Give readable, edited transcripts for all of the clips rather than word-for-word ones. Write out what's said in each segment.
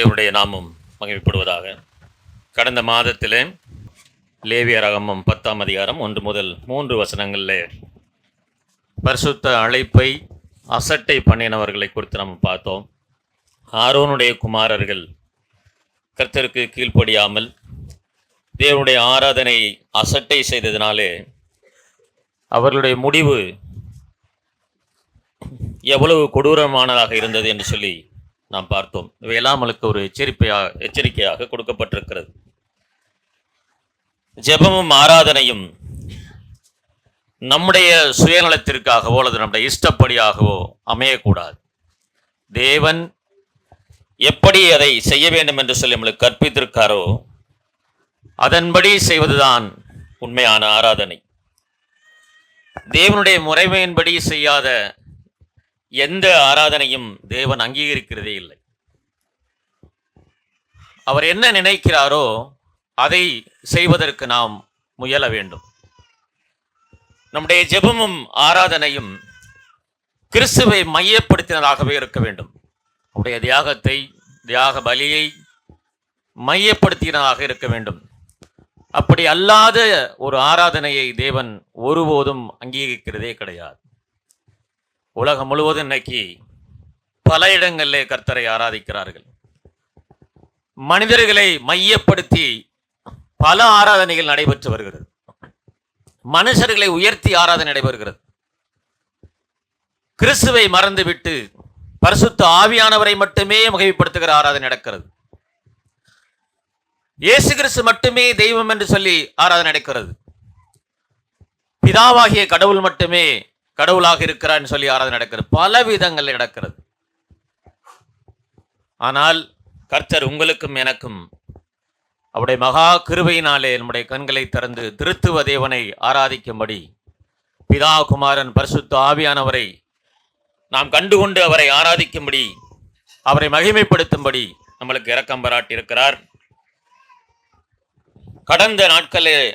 தேவனுடைய நாமம் மகிமைப்படுவதாக. கடந்த மாதத்திலே லேவியராகமம் 10ஆம் அதிகாரம் 1 முதல் 3 வசனங்களில் பரிசுத்த அழைப்பை அசட்டை பண்ணினவர்களை குறித்து நம்ம பார்த்தோம். ஆரோனுடைய குமாரர்கள் கர்த்தருக்கு கீழ்ப்படியாமல் தேவனுடைய ஆராதனை அசட்டை செய்ததினாலே அவர்களுடைய முடிவு எவ்வளவு கொடூரமானதாக இருந்தது என்று சொல்லி நாம் பார்த்தோம். இவையெல்லாம் நம்மளுக்கு ஒரு எச்சரிக்கையாக கொடுக்கப்பட்டிருக்கிறது. ஜெபமும் ஆராதனையும் நம்முடைய சுயநலத்திற்காகவோ அல்லது நம்முடைய இஷ்டப்படியாகவோ அமையக்கூடாது. தேவன் எப்படி அதை செய்ய வேண்டும் என்று சொல்லி நம்மளுக்கு கற்பித்திருக்காரோ அதன்படி செய்வதுதான் உண்மையான ஆராதனை. தேவனுடைய முறைமையின்படி செய்யாத எந்த ஆராதனையும் தேவன் அங்கீகரிக்கிறதே இல்லை. அவர் என்ன நினைக்கிறாரோ அதை செய்வதற்கு நாம் முயல வேண்டும். நம்முடைய ஜெபமும் ஆராதனையும் கிறிஸ்துவை மையப்படுத்தினதாகவே இருக்க வேண்டும். அவருடைய தியாக பலியை மையப்படுத்தினதாக இருக்க வேண்டும். அப்படி அல்லாத ஒரு ஆராதனையை தேவன் ஒருபோதும் அங்கீகரிக்கிறதே கிடையாது. உலகம் முழுவதும் இன்னைக்கு பல இடங்களிலே கர்த்தரை ஆராதிக்கிறார்கள். மனிதர்களை மையப்படுத்தி பல ஆராதனைகள் நடைபெற்று வருகிறது. மனுஷர்களை உயர்த்தி ஆராதனை நடைபெறுகிறது. கிறிஸ்துவை மறந்துவிட்டு பரிசுத்த ஆவியானவரை மட்டுமே மகிமைப்படுத்துகிற ஆராதனை நடக்கிறது. இயேசு கிறிஸ்து மட்டுமே தெய்வம் என்று சொல்லி ஆராதனை நடக்கிறது. பிதாவாகிய கடவுள் மட்டுமே கடவுளாக இருக்கிறான்னு சொல்லி ஆராதனை நடக்கிறது. பல விதங்களில் நடக்கிறது. ஆனால் கர்த்தர் உங்களுக்கும் எனக்கும் அவருடைய மகா கிருபையினாலே நம்முடைய கண்களை திறந்து திருத்துவ தேவனை ஆராதிக்கும்படி பிதா குமாரன் பரிசுத்த ஆவியானவரை நாம் கண்டுகொண்டு அவரை ஆராதிக்கும்படி அவரை மகிமைப்படுத்தும்படி நம்மளுக்கு இரக்கம் பாராட்டி இருக்கிறார். கடந்த நாட்களில்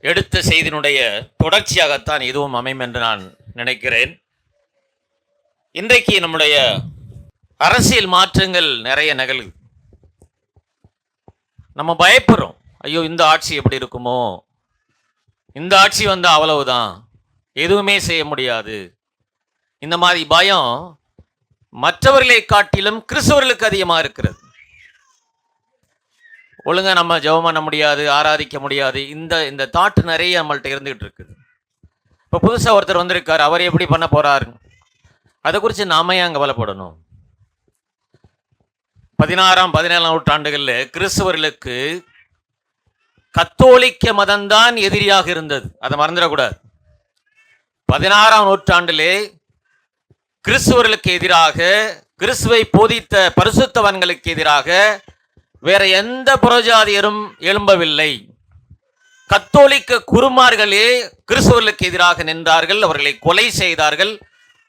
எடுத்த செய்தியினுடைய தொடர்ச்சியாகத்தான் இதுவும் அமையும் என்று நான் நினைக்கிறேன். இன்றைக்கு நம்முடைய அரசியல் மாற்றங்கள் நிறைய நிகழ்வு. நம்ம பயப்படுறோம். ஐயோ, இந்த ஆட்சி எப்படி இருக்குமோ, இந்த ஆட்சி வந்தால் அவ்வளவுதான், எதுவுமே செய்ய முடியாது. இந்த மாதிரி பயம் மற்றவர்களை காட்டிலும் கிறிஸ்தவர்களுக்கு அதிகமாக இருக்கிறது. ஒழுங்கா நம்ம ஜெபம் பண்ண முடியாது, ஆராதிக்க முடியாது, இந்த தாட்டு நிறைய நம்மள்ட்ட இருந்துகிட்டு இருக்குது. இப்போ புதுசாக ஒருத்தர் வந்திருக்கார், அவர் எப்படி பண்ண போறாரு, அதை குறித்து நாம ஏன் கவலைப்படணும்? 16ஆம் 17ஆம் நூற்றாண்டுகளில் கிறிஸ்தவர்களுக்கு கத்தோலிக்க மதம்தான் எதிரியாக இருந்தது. அதை மறந்துடக்கூடாது. 16ஆம் நூற்றாண்டிலே கிறிஸ்தவர்களுக்கு எதிராக, கிறிஸ்துவை போதித்த பரிசுத்தவான்களுக்கு எதிராக வேற எந்த புறஜாதியரும் எழும்பவில்லை. கத்தோலிக்க குருமார்களே கிறிஸ்தவர்களுக்கு எதிராக நின்றார்கள், அவர்களை கொலை செய்தார்கள்.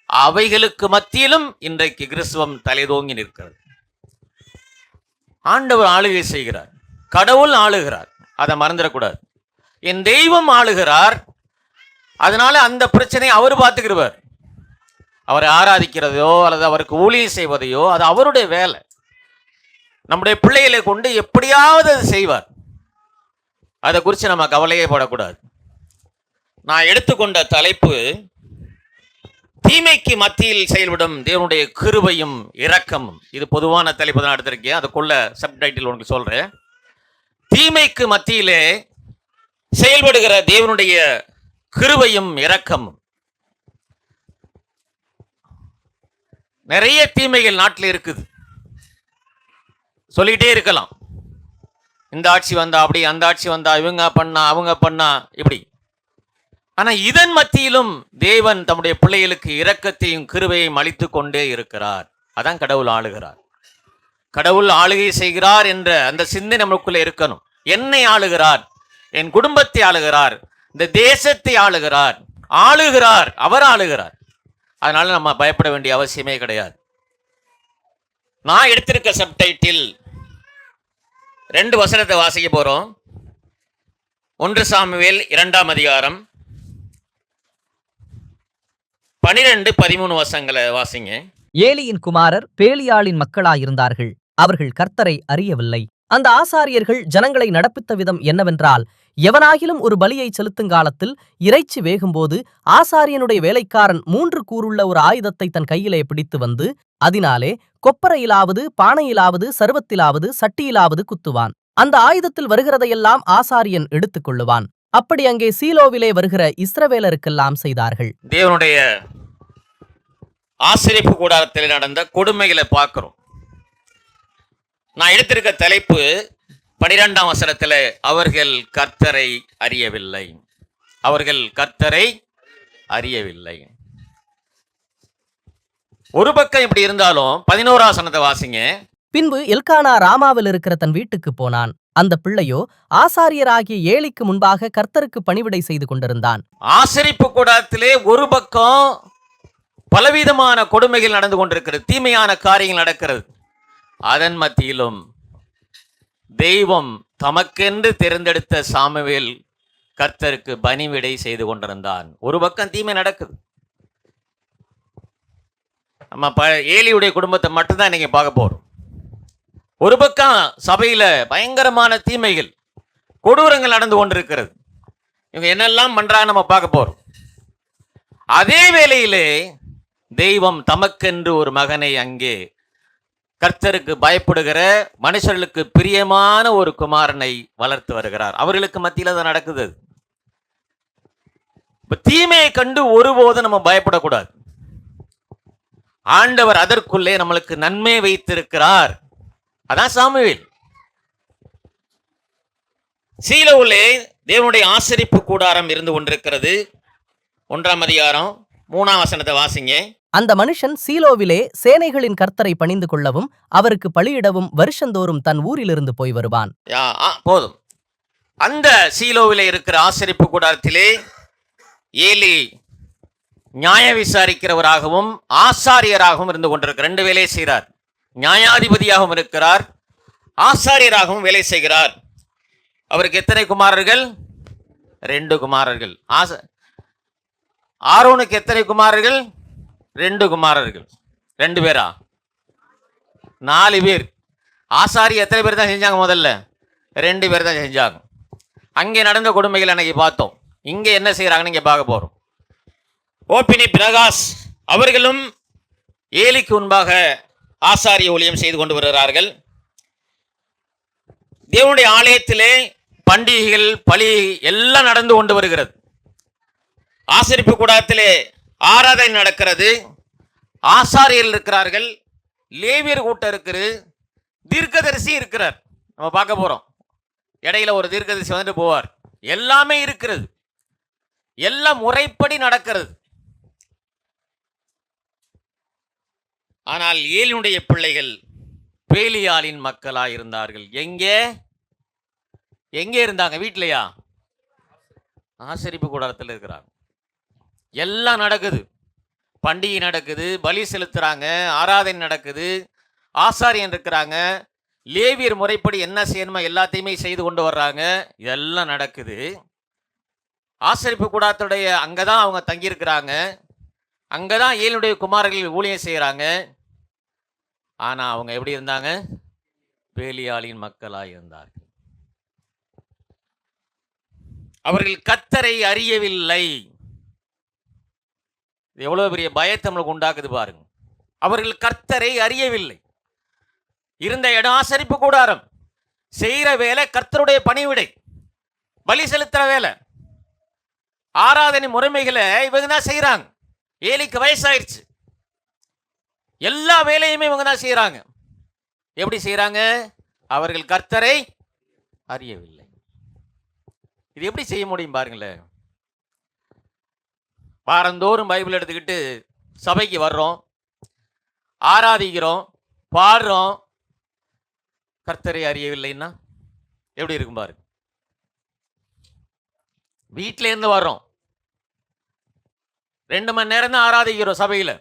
அவைகளுக்கு மத்தியிலும் இன்றைக்கு கிறிஸ்துவம் தலைதோங்கி நிற்கிறது. ஆண்டவர் ஆளுகை செய்கிறார், கடவுள் ஆளுகிறார், அதை மறந்துடக்கூடாது. என் தெய்வம் ஆளுகிறார், அதனால அந்த பிரச்சனையை அவர் பார்த்துக்கிறவர். அவரை ஆராதிக்கிறதையோ அல்லது அவருக்கு ஊழியம் செய்வதையோ அது அவருடைய வேலை. நம்முடைய பிள்ளைகளை கொண்டு எப்படியாவது அது செய்வார். அதை குறித்து நம்ம கவலையே படக்கூடாது. நான் எடுத்துக்கொண்ட தலைப்பு தீமைக்கு மத்தியில் செயல்படும் தேவனுடைய கிருபையும் இரக்கமும். இது பொதுவான தலைப்பு தான் எடுத்திருக்கேன். அதுக்குள்ள சப்டைட்டில் உனக்கு சொல்றேன். தீமைக்கு மத்தியிலே செயல்படுகிற தேவனுடைய கிருபையும் இரக்கமும். நிறைய தீமைகள் நாட்டில் இருக்குது, சொல்லிக்கிட்டே இருக்கலாம். இந்த ஆட்சி வந்தா அப்படி, அந்த ஆட்சி வந்தா இவங்க பண்ணா அவங்க பண்ணா இப்படி. ஆனால் இதன் மத்தியிலும் தேவன் தம்முடைய பிள்ளைகளுக்கு இரக்கத்தையும் கிருபையையும் அளித்து கொண்டே இருக்கிறார். அதான் கடவுள் ஆளுகிறார். கடவுள் ஆளுகை செய்கிறார் என்ற அந்த சிந்தை நமக்குள்ளே இருக்கணும். என்னை ஆளுகிறார், என் குடும்பத்தை ஆளுகிறார், இந்த தேசத்தை ஆளுகிறார், அவர் ஆளுகிறார். அதனால நம்ம பயப்பட வேண்டிய அவசியமே கிடையாது. நான் எடுத்திருக்க சப்டைட்டில் 2 வசனத்தை வாசிக்க போறோம். 1 சாமுவேல் 2ஆம் அதிகாரம் 12-13 வசனங்களை வாசிங்க. ஏலியின் குமாரர் பேலியாளின் மக்களாயிருந்தார்கள். அவர்கள் கர்த்தரை அறியவில்லை. அந்த ஆசாரியர்கள் ஜனங்களை நடப்பித்த விதம் என்னவென்றால், எவனாகிலும் ஒரு பலியை செலுத்துங்காலத்தில் இறைச்சி வேகும்போது ஆசாரியனுடைய வேலைக்காரன் 3 கூருள்ள ஒரு ஆயுதத்தை தன் கையிலே பிடித்து வந்து, அதனாலே கொப்பரையிலாவது பானையிலாவது சர்வத்திலாவது சட்டியிலாவது குத்துவான். அந்த ஆயுதத்தில் வருகிறதையெல்லாம் ஆசாரியன் எடுத்துக் கொள்ளுவான். அப்படி அங்கே சீலோவிலே வருகிற இஸ்ரவேலருக்கெல்லாம் செய்தார்கள். தேவனுடைய ஆசரிப்பு கூடாரத்தில் நடந்த கொடுமைகளை பார்க்கிறோம். நான் எடுத்திருக்க தலைப்பு 12ஆம் வசனத்தில் அவர்கள் கர்த்தரை அறியவில்லை. அவர்கள் கர்த்தரை அறியவில்லை. ஒரு பக்கம் இப்படி இருந்தாலும் 11ஆம் வசனத்தை வாசிங்க. பின்பு எல்கானா ராமாவில் இருக்கிற தன் வீட்டுக்கு போனான். அந்த பிள்ளையோ ஆசாரியராகிய ஏலிக்கு முன்பாக கர்த்தருக்கு பணிவிடை செய்து கொண்டிருந்தான். ஆசரிப்பு கூடாரத்திலே ஒரு பக்கம் பலவிதமான கொடுமைகள் நடந்து கொண்டிருக்கிறது, தீமையான காரியங்கள் நடக்கிறது. அதன் மத்தியிலும் தெய்வம் தமக்கென்று தேர்ந்தெடுத்த சாமுவேல் கர்த்தருக்கு பணிவிடை செய்து கொண்டிருந்தான். ஒரு பக்கம் தீமை நடக்குது. நம்ம ஏலியுடைய குடும்பத்தை மட்டும்தான் இன்னைக்கு பார்க்க போறோம். ஒரு பக்கம் சபையில பயங்கரமான தீமைகள், கொடூரங்கள் நடந்து கொண்டிருக்கிறது. இவங்க என்னெல்லாம் பண்றாங்க நம்ம பார்க்க போறோம். அதே வேளையிலே தெய்வம் தமக்கென்று ஒரு மகனை அங்கே கர்த்தருக்கு பயப்படுகிற மனுஷர்களுக்கு பிரியமான ஒரு குமாரனை வளர்த்து வருகிறார். அவர்களுக்கு மத்தியில் தான் நடக்குது. இப்ப தீமையை கண்டு ஒருபோதும் நம்ம பயப்படக்கூடாது. ஆண்டவர் அதற்குள்ளே நம்மளுக்கு நன்மை வைத்திருக்கிறார். அதான் சாமுவேல். சீலோவிலே தேவனுடைய ஆசரிப்பு கூடாரம் இருந்து கொண்டிருக்கிறது. 1ஆம் அதிகாரம் 3ஆம் வசனத்தை வாசிங்க. அந்த மனுஷன் சீலோவிலே சேனைகளின் கர்த்தரை பணிந்து கொள்ளவும் அவருக்கு பலியிடவும் வருஷந்தோறும் தன் ஊரிலிருந்து போய் வருவான். போதும். அந்த சீலோவிலே இருக்கிற ஆசரிப்பு கூடாரத்திலே ஏலி நியாய விசாரிக்கிறவராகவும் ஆசாரியராகவும் இருந்து கொண்டிருக்கிறார். 2 வேலை செய்கிறார். நியாயாதிபதியாகவும் இருக்கிறார், ஆசாரியராகவும் வேலை செய்கிறார். அவருக்கு எத்தனை குமாரர்கள்? 2 குமாரர்கள். ஆரோனுக்கு எத்தனை குமாரர்கள்? 2 குமாரர்கள். 2 பேரா? 4 பேர். ஆசாரி எத்தனை பேர் தான் செஞ்சாங்க? முதல்ல 2 பேர் தான் செஞ்சாங்க. அங்கே நடந்த கொடுமைகள் அன்னைக்கு பார்த்தோம். இங்கே என்ன செய்யறாங்கன்னு இங்கே பார்க்க போறோம். ஓபினி பிரகாஷ் அவர்களும் ஏலிக்கு முன்பாக ஆசாரிய ஊழியம் செய்து கொண்டு வருகிறார்கள். தேவனுடைய ஆலயத்திலே பண்டிகைகள், பலி எல்லாம் நடந்து கொண்டு வருகிறது. ஆசரிப்பு கூடாரத்திலே ஆராதனை நடக்கிறது. ஆசாரியர்கள் இருக்கிறார்கள், லேவியர் கூட்டம் இருக்குது, தீர்க்கதரிசி இருக்கிறார். நம்ம பார்க்க போறோம். இடையில ஒரு தீர்க்கதரிசி வந்துட்டு போவார். எல்லாமே இருக்கிறது, எல்லாம் முறைப்படி நடக்கிறது. ஆனால் ஏலினுடைய பிள்ளைகள் பேலியாளின் மக்களா இருந்தார்கள். எங்கே எங்கே இருந்தாங்க? வீட்டிலையா? ஆசரிப்பு கூடாரத்தில் இருக்கிறாங்க. எல்லாம் நடக்குது. பண்டிகை நடக்குது, பலி செலுத்துறாங்க, ஆராதனை நடக்குது, ஆசாரியன் இருக்கிறாங்க, லேவியர் முறைப்படி என்ன செய்யணுமோ எல்லாத்தையுமே செய்து கொண்டு வர்றாங்க. இதெல்லாம் நடக்குது. ஆசரிப்பு கூடாரத்துடைய அங்கதான் அவங்க தங்கியிருக்கிறாங்க. அங்கதான் ஏலினுடைய குமாரர்கள் ஊழியம் செய்யறாங்க. ஆனா அவங்க எப்படி இருந்தாங்க? பேலியாளின் மக்களாக இருந்தார்கள். அவர்கள் கர்த்தரை அறியவில்லை. எவ்வளவு பெரிய பயத்தை நம்மளுக்கு உண்டாக்குது பாருங்க. அவர்கள் கர்த்தரை அறியவில்லை. இருந்த இடம் ஆசரிப்பு கூடாரம், செய்கிற வேலை கர்த்தருடைய பணிவிடை, பலி செலுத்துற வேலை, ஆராதனை முறைமைகளை இவங்க தான் செய்யறாங்க. ஏலிக்கு வயசாயிருச்சு, எல்லா வேலையுமே இவங்க தான் செய்யறாங்க. எப்படி செய்யறாங்க? அவர்கள் கர்த்தரை அறியவில்லை. இது எப்படி செய்ய முடியும் பாருங்களேன். வாரந்தோறும் பைபிள் எடுத்துக்கிட்டு சபைக்கு வர்றோம், ஆராதிக்கிறோம், பாடுறோம், கர்த்தரை அறியவில்லைன்னா எப்படி இருக்கும் பாருங்க. வீட்டில இருந்து வர்றோம், 2 மணி நேரம் தான் ஆராதிக்கிறோம் சபையில்.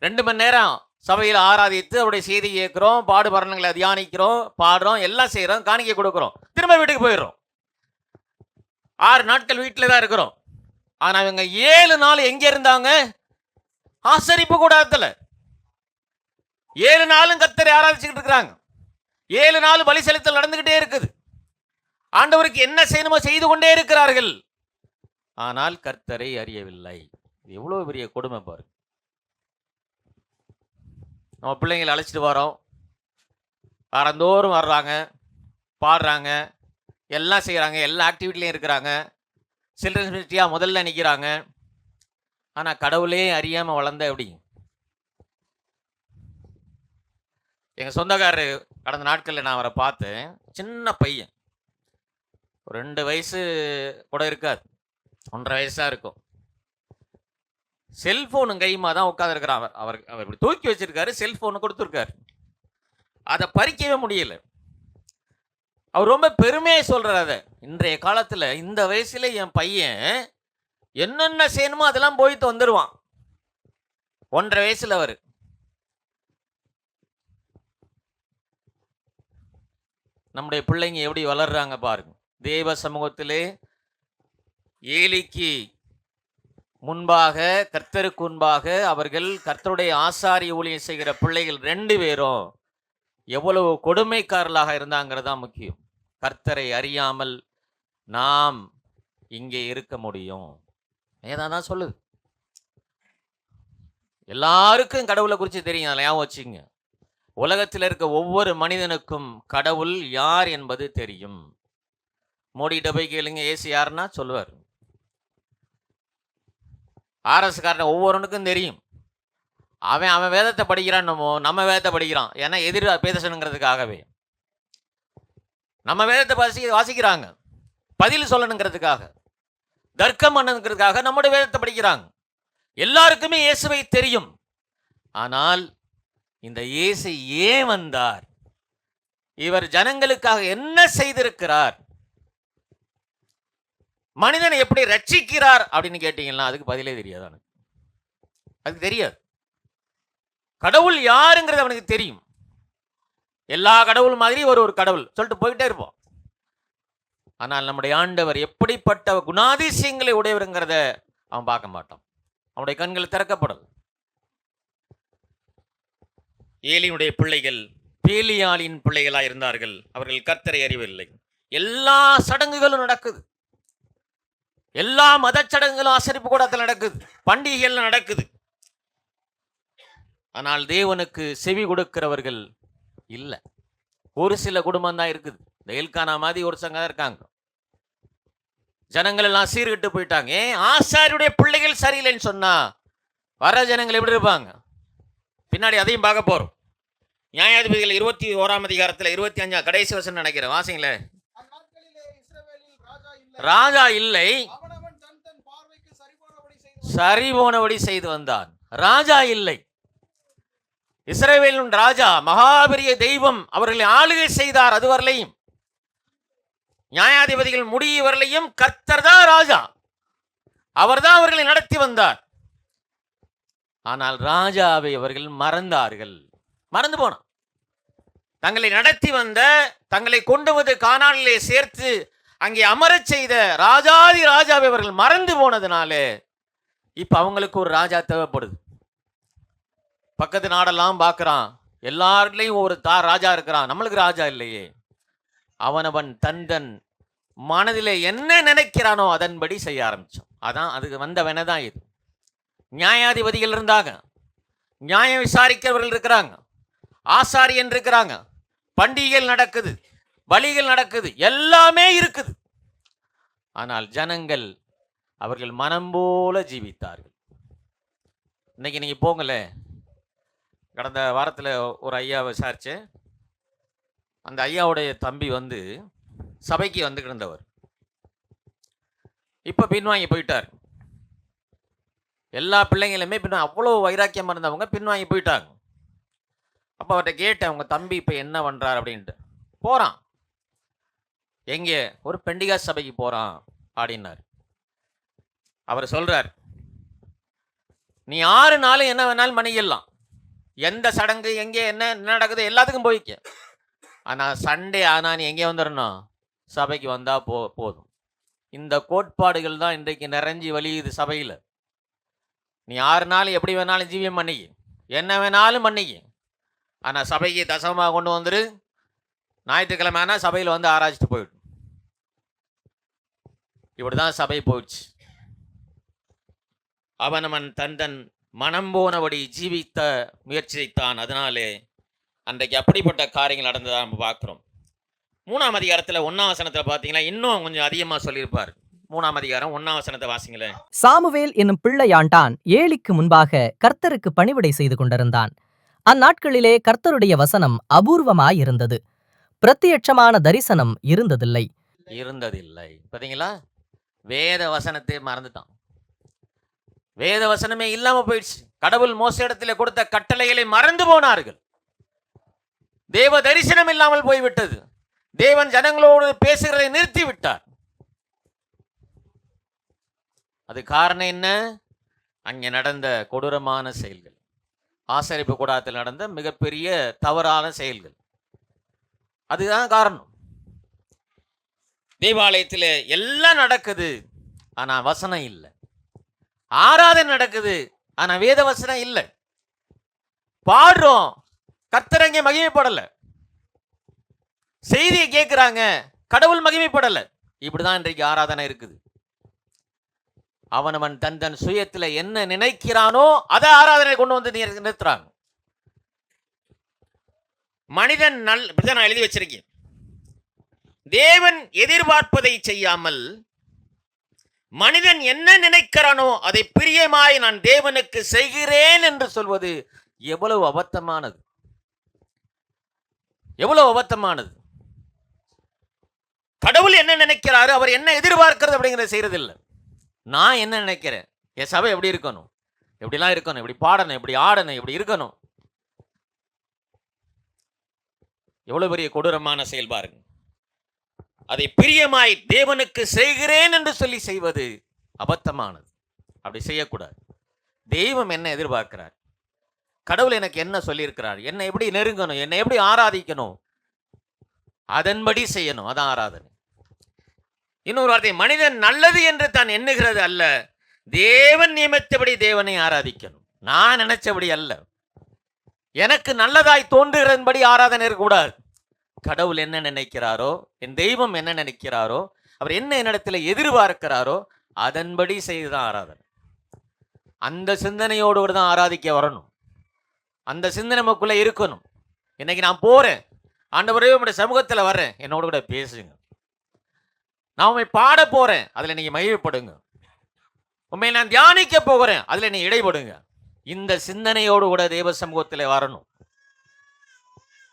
2 மணி நேரம் சபையில் ஆராதித்து அவருடைய செய்தி கேட்கிறோம், பாடு பரணங்களை தியானிக்கிறோம், பாடுறோம், எல்லாம் செய்யறோம், காணிக்கை கொடுக்கிறோம், திரும்ப வீட்டுக்கு போயிடுறோம். 6 நாட்கள் வீட்டில் தான் இருக்கிறோம். ஆனா இவங்க 7 நாள் எங்க இருந்தாங்க? ஆசரிப்பு கூடாரத்துல. 7 நாளும் கர்த்தரை ஆராதிச்சுக்கிட்டு இருக்கிறாங்க. 7 நாள் பலி செலுத்தல் நடந்துகிட்டே இருக்குது. ஆண்டவருக்கு என்ன செய்யணுமோ செய்து கொண்டே இருக்கிறார்கள். ஆனால் கர்த்தரை அறியவில்லை. இது எவ்வளவு பெரிய கொடுமை பாரு. நம்ம பிள்ளைங்களை அழைச்சிட்டு வரோம், வாரந்தோறும் வர்றாங்க, பாடுறாங்க, எல்லாம் செய்கிறாங்க, எல்லா ஆக்டிவிட்டிலையும் இருக்கிறாங்க, சில்ட்ரன்ஸ் மினிஸ்ட்ரியாக முதல்ல நிற்கிறாங்க. ஆனால் கடவுளே அறியாமல் வளர்ந்த எப்படி? எங்கள் சொந்தக்காரர் கடந்த நாட்களில் நான் அவரை பார்த்தேன். சின்ன பையன், ஒரு 2 வயசு கூட இருக்காது, 1.5 வயசாக இருக்கும். செல்ஃபோனு கைமா தான் உட்காந்துருக்கிறான். அவர் இப்படி தூக்கி வச்சிருக்காரு, செல்ஃபோனு கொடுத்துருக்காரு. அதை பறிக்கவே முடியல. அவர் ரொம்ப பெருமையை சொல்கிறார். அதை இன்றைய காலத்தில் இந்த வயசுல என் பையன் என்னென்ன செய்யணுமோ அதெல்லாம் போயிட்டு வந்துடுவான். 1.5 வயசுல அவர். நம்முடைய பிள்ளைங்க எப்படி வளர்றாங்க பாருங்க. தேவ சமூகத்திலே ஏலிக்கு முன்பாக, கர்த்தருக்கு முன்பாக அவர்கள் கர்த்தருடைய ஆசாரிய ஊழியம் செய்கிற பிள்ளைகள் 2 பேரும் எவ்வளவு கொடுமைக்காரர்களாக இருந்தாங்கிறது தான் முக்கியம். கர்த்தரை அறியாமல் நாம் இங்கே இருக்க முடியும். ஏதான் தான் சொல்லுது. எல்லாருக்கும் கடவுளை குறித்து தெரியும், அதில் ஞாபகம் வச்சுங்க. உலகத்தில் இருக்க ஒவ்வொரு மனிதனுக்கும் கடவுள் யார் என்பது தெரியும். மோடிகிட்ட போய் கேளுங்க, ஏசு யாருன்னா சொல்லுவார். ஆர்எஸ்காரன் ஒவ்வொருவனுக்கும் தெரியும். அவன் வேதத்தை படிக்கிறான், நம்ம வேதத்தை படிக்கிறான். ஏன்னா எதிர் பேசணுங்கிறதுக்காகவே நம்ம வேதத்தை வாசிக்கிறாங்க, பதில் சொல்லணுங்கிறதுக்காக, தர்க்கம் பண்ணுங்கிறதுக்காக நம்முடைய வேதத்தை படிக்கிறாங்க. எல்லாருக்குமே இயேசுவை தெரியும். ஆனால் இந்த இயேசு ஏன் வந்தார், இவர் ஜனங்களுக்காக என்ன செய்திருக்கிறார், மனிதனை எப்படி ரட்சிக்கிறார் அப்படின்னு கேட்டீங்கன்னா அதுக்கு பதிலே தெரியாது. அதுக்கு தெரியாது. கடவுள் யாருங்கிறது அவனுக்கு தெரியும். எல்லா கடவுள் மாதிரி ஒரு கடவுள் சொல்லிட்டு போயிட்டே இருப்போம். ஆனால் நம்முடைய ஆண்டவர் எப்படிப்பட்ட குணாதிசயங்களை உடையவருங்கிறத அவன் பார்க்க மாட்டான். அவனுடைய கண்கள் திறக்கப்படல். ஏலியினுடைய பிள்ளைகள் பேலியாளின் பிள்ளைகளாக இருந்தார்கள். அவர்கள் கர்த்தரை அறிவில்லை. எல்லா சடங்குகளும் நடக்குது, எல்லா மத சடங்குகளும் ஆசரிப்பு கூடத்தில் நடக்குது, பண்டிகைகள் நடக்குது. ஆனால் தேவனுக்கு செவி கொடுக்கிறவர்கள் இல்லை. ஒரு சில குடும்பம் தான் இருக்குது. இந்த எல்கானா மாதிரி ஒரு சங்கம் இருக்காங்க. ஜனங்கள் எல்லாம் சீர்கிட்டு போயிட்டாங்க. ஏன் ஆசாரியுடைய பிள்ளைகள் சரியில்லைன்னு சொன்னா வர ஜனங்கள் எப்படி இருப்பாங்க? பின்னாடி அதையும் பார்க்க போறோம். நியாயாதிபதிகள் 21ஆம் அதிகாரத்தில் 25 கடைசி வசனம் நினைக்கிறேன், வாசிங்களே. ராஜா இல்லை, சரி போனபடி செய்து வந்தான். ராஜா இல்லை. இஸ்ரவேலின் ராஜா மகாபெரிய தெய்வம் அவர்களை ஆளுகை செய்தார். அதுவரையிலையும் நியாயாதிபதிகள் முடியவரையிலையும் கர்த்தர் தான் ராஜா. அவர்தான் அவர்களை நடத்தி வந்தார். ஆனால் ராஜாவை அவர்கள் மறந்தார்கள். மறந்து போனான். தங்களை நடத்தி வந்த, தங்களை கொண்டு வந்து கானானிலே சேர்த்து அங்கே அமரச் செய்த ராஜாதி ராஜாவை அவர்கள் மறந்து போனதுனாலே இப்ப அவங்களுக்கு ஒரு ராஜா தேவைப்படுது. பக்கத்து நாடெல்லாம் பார்க்குறான், எல்லாருலேயும் ஒரு ராஜா இருக்கிறான். நம்மளுக்கு ராஜா இல்லையே. அவனவன் தந்தன் மனதிலே என்ன நினைக்கிறானோ அதன்படி செய்ய ஆரம்பிச்சோம். அதான் அதுக்கு வந்த வெனதான் இது. நியாயாதிபதிகள் இருந்தாங்க, நியாயம் விசாரிக்கிறவர்கள் இருக்கிறாங்க, ஆசாரியன் இருக்கிறாங்க, பண்டிகைகள் நடக்குது, பலிகள் நடக்குது, எல்லாமே இருக்குது. ஆனால் ஜனங்கள் அவர்கள் மனம் போல ஜீவித்தார்கள். இன்னைக்கு நீங்க போங்களே, கடந்த வாரத்தில் ஒரு ஐயா விசாரிச்சேன். அந்த ஐயாவுடைய தம்பி வந்து சபைக்கு வந்துட்டு இருந்தவர். இப்போ பின்வாங்கி போயிட்டார். எல்லா பிள்ளைங்களுமே அவ்வளோ வைராக்கியமாக இருந்தவங்க பின்வாங்கி போயிட்டாங்க. அப்போ அவர்கிட்ட கேட்டேன், அவங்க தம்பி இப்போ என்ன பண்ணுறார் அப்படின்ட்டு. போகிறான், எங்கே? ஒரு பெண்டிகா சபைக்கு போகிறான் அப்படின்னார். அவர் சொல்கிறார், நீ 6 நாளும் என்ன வேணாலும் பண்ணிக்கலாம், எந்த சடங்கு எங்கே என்ன நடக்குது எல்லாத்துக்கும் போய்க்க. ஆனால் சண்டே ஆனால் நீ எங்கே வந்துடணும்? சபைக்கு வந்தால் போதும். இந்த கோட்பாடுகள் தான் இன்றைக்கு நிறைஞ்சி வலியுது சபையில். நீ 6 நாள் எப்படி வேணாலும் ஜீவியம் பண்ணிக்க, என்ன வேணாலும் பண்ணிக்க, ஆனா சபைக்கு தசமமா கொண்டு வந்துரு, ஞாயிற்றுக்கிழமை ஆனா சபையில் வந்து ஆராய்ச்சிட்டு போயிடும். இப்படிதான் சபை போயிடுச்சு. அவனவன் தன் தன் மனம் போனபடி ஜீவித்த முயற்சித்தான். அதனாலே அன்றைக்கு அப்படிப்பட்ட காரியங்கள் நடந்ததா நம்ம பார்க்கிறோம். 3ஆம் அதிகாரத்தில் 1ஆம் வசனத்தில் பார்த்தீங்கன்னா இன்னும் கொஞ்சம் அதிகமாக சொல்லியிருப்பார். 3ஆம் அதிகாரம் 1ஆம் வசனத்தை வாசிங்களேன். சாமுவேல் என்னும் பிள்ளையாண்டான் ஏலிக்கு முன்பாக கர்த்தருக்கு பணிவிடை செய்து கொண்டிருந்தான். அந்நாட்களிலே கர்த்தருடைய வசனம் அபூர்வமாயிருந்தது. பிரத்யட்சமான தரிசனம் இருந்ததில்லை. பார்த்தீங்களா? வேத வசனத்தை மறந்துட்டான். வேத வசனமே இல்லாம போயிடுச்சு. கடவுள் மோசேயிடத்தில் கொடுத்த கட்டளைகளை மறந்து போனார்கள். தேவ தரிசனம் இல்லாமல் போய்விட்டது. தேவன் ஜனங்களோடு பேசுகிறதை நிறுத்தி விட்டார். அது காரணம் என்ன? அங்கே நடந்த கொடூரமான செயல்கள், ஆசரிப்பு கூடாரத்தில் நடந்த மிகப்பெரிய தவறான செயல்கள். அதுதான் காரணம். தேவாலயத்தில் எல்லாம் நடக்குது, ஆனா வசனம் இல்லை. ஆராதனை நடக்குது, ஆனா வேத வசனம் இல்லை. பாடுறோம், கர்த்தர் அங்கே மகிமைப்படல. செய்தியை கேட்கிறாங்க, கடவுள் மகிமைப்படல. இப்படிதான் இன்றைக்கு ஆராதனை இருக்குது. அவனவன் தன் தன் சுயத்தில் என்ன நினைக்கிறானோ அதை ஆராதனை கொண்டு வந்து நிறுத்துறாங்க. மனிதன் நான் எழுதி வச்சிருக்கேன். தேவன் எதிர்பார்ப்பதை செய்யாமல் மனிதன் என்ன நினைக்கிறானோ அதை பிரியமாய் நான் தேவனுக்கு செய்கிறேன் என்று சொல்வது எவ்வளவு அபத்தமானது, எவ்வளவு அபத்தமானது. கடவுள் என்ன நினைக்கிறாரு, அவர் என்ன எதிர்பார்க்கிறது அப்படிங்கிறத செய்யறதில்லை. நான் என்ன நினைக்கிறேன், என் சபை எப்படி இருக்கணும், எப்படிலாம் இருக்கணும், எப்படி பாடணும், எப்படி ஆடணும், எப்படி இருக்கணும். எவ்வளவு பெரிய கொடூரமான செயல் பாருங்க. அதை பிரியமாய் தேவனுக்கு செய்கிறேன் என்று சொல்லி செய்வது அபத்தமானது. அப்படி செய்யக்கூடாது. தெய்வம் என்ன எதிர்பார்க்கிறார், கடவுள் எனக்கு என்ன சொல்லியிருக்கிறார், என்னை எப்படி நெருங்கணும், என்னை எப்படி ஆராதிக்கணும், அதன்படி செய்யணும். அதான் ஆராதனை. இன்னொரு வார்த்தை, மனிதன் நல்லது என்று தான் எண்ணுகிறது அல்ல, தேவன் நியமித்தபடி தேவனை ஆராதிக்கணும். நான் நினைச்சபடி அல்ல, எனக்கு நல்லதாய் தோன்றுகிறபடி ஆராதனை இருக்கக்கூடாது. கடவுள் என்ன நினைக்கிறாரோ, என் தெய்வம் என்ன நினைக்கிறாரோ, அவர் என்ன என்னிடத்துல எதிர்பார்க்கிறாரோ அதன்படி செய்துதான் ஆராதனை. அந்த சிந்தனையோடு தான் ஆராதிக்க வரணும். அந்த சிந்தனை நமக்குள்ள இருக்கணும். இன்னைக்கு நான் போறேன், ஆண்டவரே உங்களுடைய சமூகத்தில் வர்றேன், என்னோட கூட பேசுங்க. நான் உண்மை பாட போறேன், அதுல நீங்க மகிழ்ப்படுங்க. உண்மை நான் தியானிக்க போகிறேன், அதுல நீ இடைபடுங்க. இந்த சிந்தனையோடு கூட தேவ சமூகத்தில் வரணும்.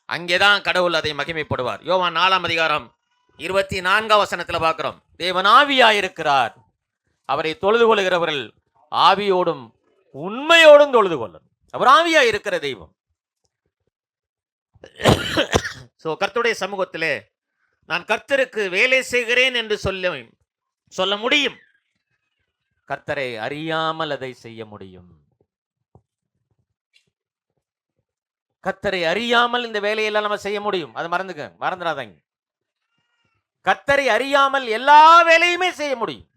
அங்கேதான் கடவுள் அதை மகிமைப்படுவார். யோவான் 4ஆம் அதிகாரம் 24ஆம் வசனத்தில் பார்க்கிறோம். தேவன் ஆவியாயிருக்கிறார், அவரை தொழுது கொள்கிறவர்கள் ஆவியோடும் உண்மையோடும் தொழுது கொள்ளணும். அவர் ஆவியாய் இருக்கிற தெய்வம். கர்த்தருடைய சமூகத்திலே நான் கர்த்தருக்கு வேலை செய்கிறேன் என்று சொல்ல முடியும். கர்த்தரை அறியாமல் அதை செய்ய முடியும். கர்த்தரை அறியாமல் இந்த வேலையெல்லாம் நம்ம செய்ய முடியும். அது மறந்துடாதீங்க. கர்த்தரை அறியாமல் எல்லா வேலையுமே செய்ய முடியும்.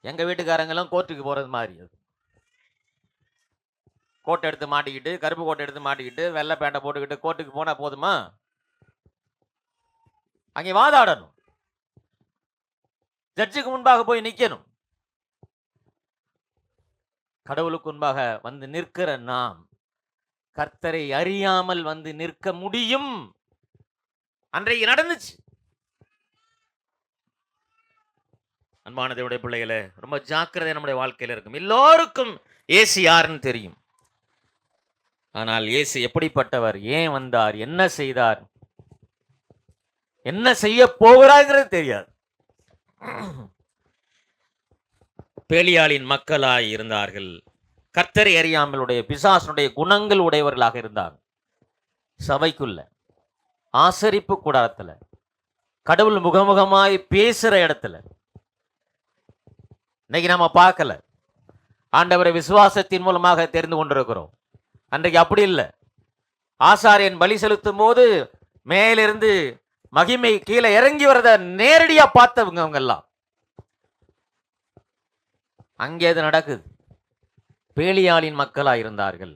எங்க வீட்டுக்காரங்களும் கோர்ட்டுக்கு போறது மாதிரி, கோட்டை எடுத்து மாட்டிக்கிட்டு, கருப்பு கோட்டை எடுத்து மாட்டிக்கிட்டு, வெள்ளை பேண்டை போட்டுக்கிட்டு கோர்ட்டுக்கு போனா போதுமா? அங்கே வாதாடணும், ஜட்ஜுக்கு முன்பாக போய் நிக்கணும். கடவுளுக்கு முன்பாக வந்து நிற்கிற நாம் கர்த்தரை அறியாமல் வந்து நிற்க முடியும். அன்றைக்கு நடந்துச்சு. அன்பான தேவனுடைய பிள்ளைகளே, ரொம்ப ஜாக்கிரதை நம்முடைய வாழ்க்கையில் இருக்கும். எல்லோருக்கும் இயேசு யாருன்னு தெரியும். ஆனால் இயேசு எப்படிப்பட்டவர், ஏன் வந்தார், என்ன செய்தார், என்ன செய்ய போகிறாங்கிறது தெரியாது. பேலியாளின் மக்களாய் இருந்தார்கள். கர்த்தரை அறியாமலுடைய பிசாசனுடைய குணங்கள் உடையவர்களாக இருந்தாங்க. சபைக்குள்ள, ஆசரிப்பு கூடாரத்துல, கடவுள் முகமுகமாய் பேசுற இடத்துல இன்னைக்கு நம்ம பார்க்கல. ஆண்டவரை விசுவாசத்தின் மூலமாக தெரிந்து கொண்டிருக்கிறோம். அன்றைக்கு அப்படி இல்லை. ஆசாரியன் பலி செலுத்தும் போது மேலிருந்து மகிமை கீழே இறங்கி வரத நேரடியா பார்த்தவங்க அவங்க எல்லாம். அங்கே அது நடக்குது. பேலியாளின் மக்களாக இருந்தார்கள்.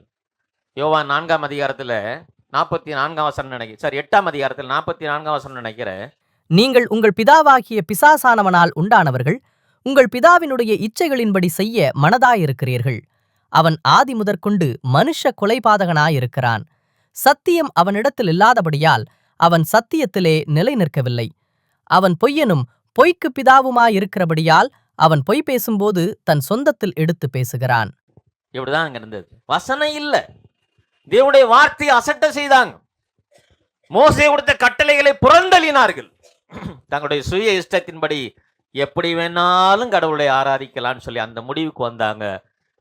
யோவான் 4ஆம் அதிகாரத்துல 44ஆம் வசனம் நினைக்கிறேன். சரி, 8ஆம் அதிகாரத்தில் 44ஆம் வசனம் நினைக்கிறேன். நீங்கள் உங்கள் பிதாவாகிய பிசாசானவனால் உண்டானவர்கள், உங்கள் பிதாவினுடைய இச்சைகளின்படி செய்ய மனதாயிருக்கிறீர்கள். அவன் ஆதி முதற்கொண்டு மனுஷ கொலைபாதகனாயிருக்கிறான். சத்தியம் அவனிடத்தில் இல்லாதபடியால் அவன் சத்தியத்திலே நிலை நிற்கவில்லை. அவன் பொய்யனும் பொய்க்குப் பிதாவுமாயிருக்கிறபடியால் அவன் பொய் பேசும்போது தன் சொந்தத்தில் எடுத்து பேசுகிறான். இப்படிதான் அங்க இருந்தது. வசனம் இல்ல, தேவனுடைய வார்த்தையை அசட்ட செய்தாங்க. மோசே கொடுத்த கட்டளைகளை புறந்தள்ளினார்கள். தங்களுடைய சுய இஷ்டத்தின்படி எப்படி வேணாலும் கடவுளை ஆராதிக்கலாம்னு சொல்லி அந்த முடிவுக்கு வந்தாங்க.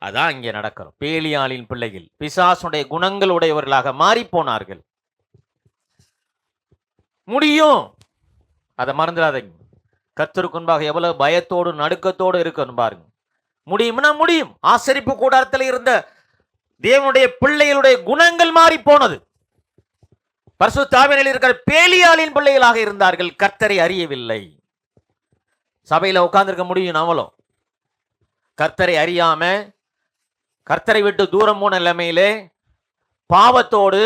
அதான் இங்கே நடக்கிறோம். பேலியாளின் பிள்ளைகள் பிசாசுடைய குணங்கள் உடையவர்களாக மாறி போனார்கள். முடியும், அதை மறந்துடாதீங்க. கர்த்தருக்கு முன்பாக எவ்வளவு பயத்தோடு நடுக்கத்தோடு இருக்கணும் பாருங்க. முடியும்னா முடியும். ஆசரிப்பு கூடாரத்தில் இருந்த தேவனுடைய பிள்ளைகளுடைய குணங்கள் மாறி போனது. பரிசுத்த ஆவியானவரில் இருக்கிற பேலியாளின் பிள்ளைகளாக இருந்தார்கள். கர்த்தரை அறியவில்லை. சபையில உட்கார்ந்திருக்க முடியும் நம்மளும். கர்த்தரை அறியாம, கர்த்தரை விட்டு தூரம் போன நிலைமையிலே பாவத்தோடு,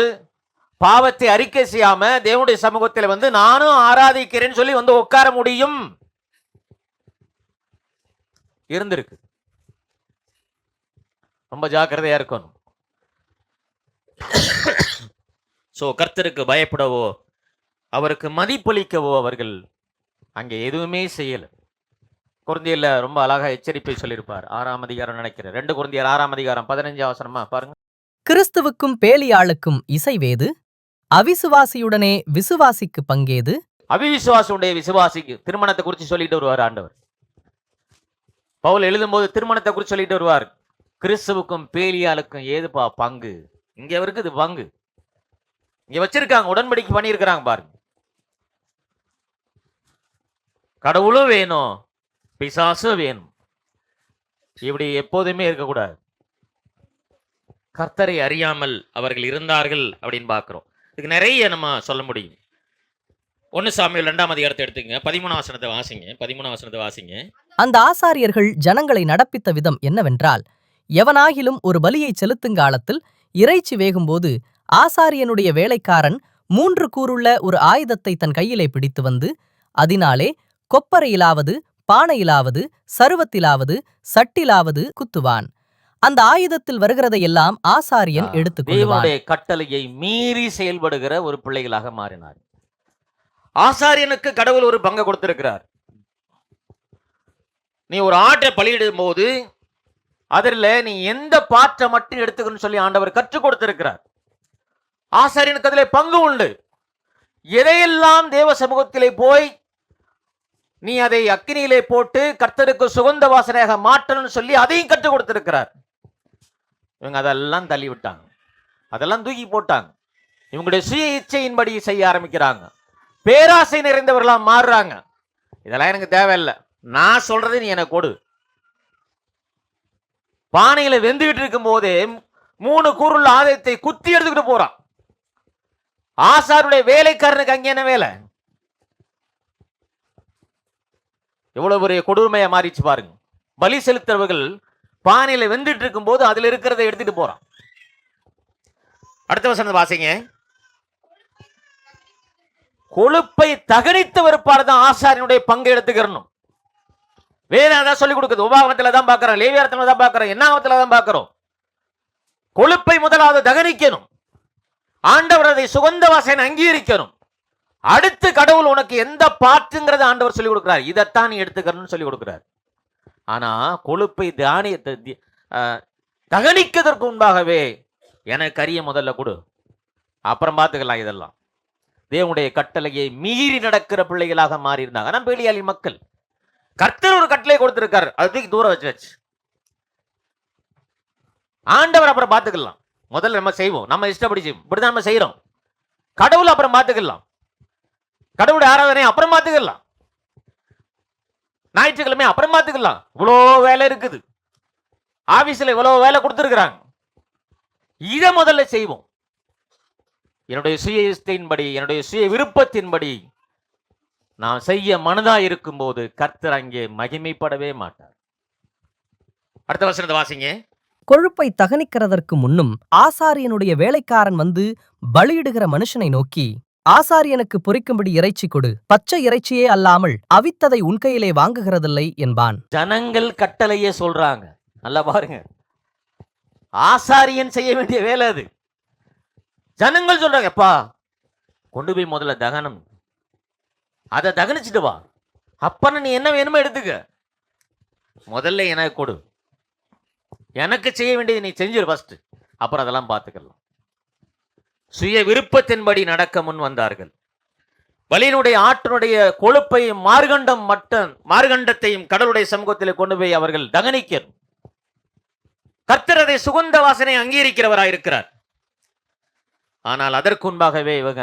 பாவத்தை அறிக்கை செய்யாம தேவனுடைய சமூகத்தில் வந்து நானும் ஆராதிக்கிறேன்னு சொல்லி வந்து உட்கார முடியும். இருந்திருக்கு. ரொம்ப ஜாக்கிரதையா இருக்கணும். சோ கர்த்தருக்கு பயப்படவோ அவருக்கு மதிப்பளிக்கவோ அவர்கள் அங்கே எதுவுமே செய்யல. குருந்தியர்ல ரொம்ப அழகா எச்சரிப்பை சொல்லியிருப்பார். 6ஆம் அதிகாரம் நினைக்கிறேன். 2 குருந்தியர் 6ஆம் அதிகாரம் 15ஆம் வசனமா பாருங்க. கிறிஸ்துவுக்கும் பேலியாளுக்கும் இசைவேது, அவிசுவாசியுடனே விசுவாசிக்கு பங்கேது. அவிசுவாசியுடைய விசுவாசிக்கு திருமணத்தை குறித்து சொல்லிட்டு வருவார் ஆண்டவர். பவுல் எழுதும்போது திருமணத்தை குறித்து சொல்லிட்டு வருவார். கிறிஸ்துவுக்கும் பேலியாளுக்கும் ஏதுப்பா பங்கு? இங்க இருக்குது பங்கு. இங்க வச்சிருக்காங்க, உடன்படிக்கை பண்ணியிருக்கிறாங்க பாருங்க. கடவுளும் வேணும், பிசாசும் வேணும். இப்படி எப்போதுமே இருக்கக்கூடாது. கர்த்தரை அறியாமல் அவர்கள் இருந்தார்கள் அப்படின்னு பார்க்கிறோம். இதுக்கு நிறைய நம்ம சொல்ல முடியும். 1 சாமுவேல் 2ஆம் அதிகாரத்தை எடுத்துங்க. 13ஆம் வசனத்தை வாசிங்க. 13ஆம் வசனத்தை வாசிங்க. அந்த ஆசாரியர்கள் ஜனங்களை நடப்பித்த விதம் என்னவென்றால், எவனாகிலும் ஒரு பலியை செலுத்துங்காலத்தில் இறைச்சி வேகும்போது ஆசாரியனுடைய வேலைக்காரன் 3 கூருள்ள ஒரு ஆயுதத்தை தன் கையிலே பிடித்து வந்து, அதனாலே கொப்பரையிலாவது, பானையிலாவது, சருவத்திலாவது, சட்டிலாவது குத்துவான். அந்த ஆயுதத்தில் வருகிறதையெல்லாம் ஆசாரியன் எடுத்துக்கொள்வான். தேவனுடைய கட்டளையை மீறி செயல்படுகிற ஒரு பிள்ளைகளாக மாறினார். ஆசாரியனுக்கு கடவுள் ஒரு பங்கை கொடுத்திருக்கிறார். நீ ஒரு ஆட்டை பலியிடும் போது அதில் நீ எந்த பாற்றை மட்டும் எடுத்துக்கணும்னு சொல்லி ஆண்டவர் கற்றுக் கொடுத்திருக்கிறார். ஆசாரியனுக்கு அதில் பங்கு உண்டு. எதையெல்லாம் தேவ சமூகத்திலே போய் நீ அதை அக்கினியிலே போட்டு கர்த்தருக்கு சுகந்த வாசனையாக மாற்றணும்னு சொல்லி அதையும் கற்றுக் கொடுத்திருக்கிறார். இவங்க அதெல்லாம் தள்ளி விட்டாங்க, அதெல்லாம் தூக்கி போட்டாங்க. இவங்களுடைய சுய இச்சையின்படி செய்ய ஆரம்பிக்கிறாங்க. பேராசை நிறைந்தவர்களா மாறுறாங்க. இதெல்லாம் எனக்கு தேவையில்லை, நான் சொல்றது நீ எனக்கு கொடு. பானையில வெந்துகிட்டு இருக்கும் போதே 3 கூருள்ள ஆதாயத்தை குத்தி எடுத்துக்கிட்டு போறான். ஆசாருடைய வேலைக்காரனுக்கு அங்கே என்ன வேலை? எவ்வளவு பெரிய கொடுமையா மாறிச்சு பாருங்க. பலி செலுத்துறவர்கள் பானையில வெந்துட்டு இருக்கும் போது அதுல இருக்கிறத எடுத்துட்டு போறான். அடுத்த வசனம் வாசிங்க. கொழுப்பை தகனித்த வெறுப்பாடு தான் ஆசாரியனுடைய பங்கை எடுத்துக்கிறணும். வேற அதான் சொல்லிக் கொடுக்குது. உபாகமத்துல தான் பார்க்கிறோம், லேவியத்துல தான் பார்க்கிறோம், என்னாகமத்துல தான் பார்க்கிறோம். கொழுப்பை முதலாவது தகனிக்கணும். ஆண்டவர் அதை சுகந்த வாசனை அங்கீகரிக்கணும். அடுத்து கடவுள் உனக்கு எந்த பாட்டுங்கிறத ஆண்டவர் சொல்லிக் கொடுக்கிறார். இதைத்தான் நீ எடுத்துக்கணும்னு சொல்லி கொடுக்கிறார். ஆனா கொழுப்பை தகனிக்கிறதற்கு முன்பாகவே எனக்கு கரிய முதல்ல கொடு, அப்புறம் பார்த்துக்கலாம். இதெல்லாம் தேவனுடைய கட்டளையை மீறி நடக்கிற பிள்ளைகளாக மாறி இருந்தாங்க. ஆனா பேலியாளி மக்கள் கர்த்தர் ஒரு கட்டளை கொடுத்திருக்காரு, அதுக்கு தூரம் வச்சு ஆண்டவர் அப்புறம் பார்த்துக்கலாம். முதல்ல நம்ம செய்வோம், நம்ம இஷ்டப்படி செய்வோம். இப்படிதான் நம்ம செய்யறோம். கடவுள் அப்புறம் பார்த்துக்கலாம், கடவுளுடைய ஆராதனை அப்புறம் பார்த்துக்கலாம், ஞாயிற்றுக்கிழமை அப்புறம் பார்த்துக்கலாம். இவ்வளோ வேலை இருக்குது, ஆபீஸ்ல இவ்வளவு வேலை கொடுத்துருக்குறாங்க, இதை முதல்ல செய்வோம். என்னுடைய சுய இஷ்டத்தின்படி, என்னுடைய சுய விருப்பத்தின்படி நான் செய்ய மனதா இருக்கும் போது கர்த்தர் அங்கே மகிமைப்படவே மாட்டார். அடுத்த வசனத்தை வாசிங்க. கொழுப்பை தகனிக்கிறதற்கு முன்னும் ஆசாரியனுடைய வேலைக்காரன் வந்து பலியிடுகிற மனுஷனை நோக்கி, ஆசாரியனுக்கு பொரிக்கும்படி இறைச்சி கொடு, பச்சை இறைச்சியே அல்லாமல் அவித்ததை உன் கையிலே வாங்குகிறதில்லை என்பான். ஜனங்கள் கட்டளையே சொல்றாங்க. நல்லா பாருங்க, ஆசாரியன் செய்ய வேண்டிய வேலை அது. ஜனங்கள் சொல்றாங்க, எப்பா கொண்டு போய் முதல்ல தகனம், அதை தகனிச்சுட்டு வா, அப்பன நீ என்ன வேணுமோ எடுத்துக்க, முதல்ல எனக்கு கொடு, எனக்கு செய்ய வேண்டியது நீ செஞ்சிரு ஃபர்ஸ்ட், அப்புறம் அதெல்லாம் பார்த்துக்கலாம். சுய விருப்பத்தின்படி நடக்க முன் வந்தார்கள். பலியினுடைய ஆட்டினுடைய கொழுப்பையும் மார்கண்டத்தையும் கடவுளுடைய சமூகத்தில் கொண்டு போய் அவர்கள் தகனிக்க, கர்த்தர் அதை சுகந்த வாசனை அங்கீகரிக்கிறவராயிருக்கிறார். ஆனால் அதற்கு முன்பாகவே இவங்க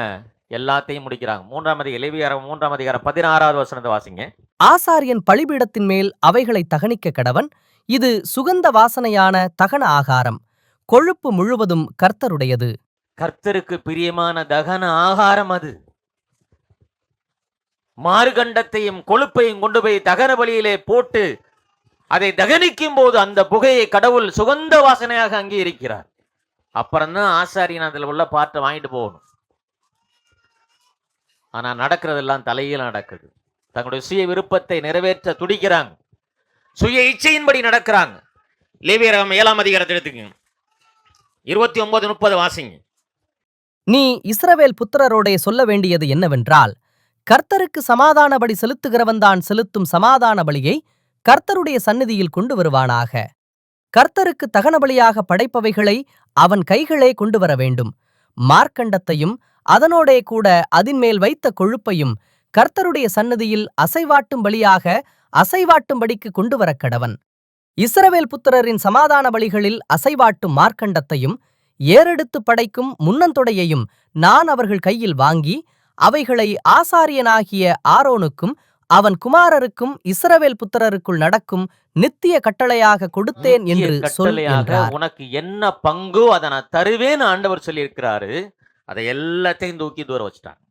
எல்லாத்தையும் முடிக்கிறாங்க. 3 அதிகாரம் 16வது வசனத்தை வாசிங்க. ஆசாரியன் பலிபீடத்தின் மேல் அவைகளை தகனிக்க கடவன். இது சுகந்த வாசனையான தகன ஆகாரம், கொழுப்பு முழுவதும் கர்த்தருடையது. கர்த்தருக்கு பிரியமான தகன ஆகாரம் அது. மார்கண்டத்தையும் கொழுப்பையும் கொண்டு போய் தகன பலியிலே போட்டு அதை தகனிக்கும் போது அந்த புகையை கடவுள் சுகந்த வாசனையாக அங்கீகரிக்கிறார். அப்புறம்தான் ஆசாரியன் அதில் உள்ள பாட்டை வாங்கிட்டு போகணும். ஆனா நடக்கிறதெல்லாம் தலையில் நடக்குது. தங்களுடைய சுய விருப்பத்தை நிறைவேற்ற துடிக்கிறாங்க, சுய இச்சையின்படி நடக்கிறாங்க. லேவியராகமம் 7ஆம் அதிகாரத்தை எடுத்துக்கங்க, 29-30 வாசிங்க. நீ இஸ்ரவேல் புத்திரரோடே சொல்ல வேண்டியது என்னவென்றால், கர்த்தருக்கு சமாதான பலி செலுத்துகிறவன்தான் செலுத்தும் சமாதான பலியை கர்த்தருடைய சந்நிதியில் கொண்டு வருவானாக. கர்த்தருக்கு தகன பலியாக படைப்பவைகளை அவன் கைகளே கொண்டு வர வேண்டும். மார்க்கண்டத்தையும் அதனோடே கூட அதின்மேல் வைத்த கொழுப்பையும் கர்த்தருடைய சந்நிதியில் அசைவாட்டும் பலியாக அசைவாட்டும்படிக்கு கொண்டு வர கடவன். இஸ்ரவேல் புத்திரரின் சமாதான பலிகளில் அசைவாட்டும் மார்க்கண்டத்தையும் ஏறெடுத்து படைக்கும் முன்னந்தொடையையும் நான் அவர்கள் கையில் வாங்கி அவைகளை ஆசாரியனாகிய ஆரோனுக்கும் அவன் குமாரருக்கும் இஸ்ரவேல் புத்திரருக்குள் நடக்கும் நித்திய கட்டளையாக கொடுத்தேன் என்று சொல் என்றார். உனக்கு என்ன பங்கோ அதை நான் தருவேன் ஆண்டவர் சொல்லி இருக்கிறாரு. அதை எல்லாத்தையும் தூக்கி தூர வச்சுட்டாங்க.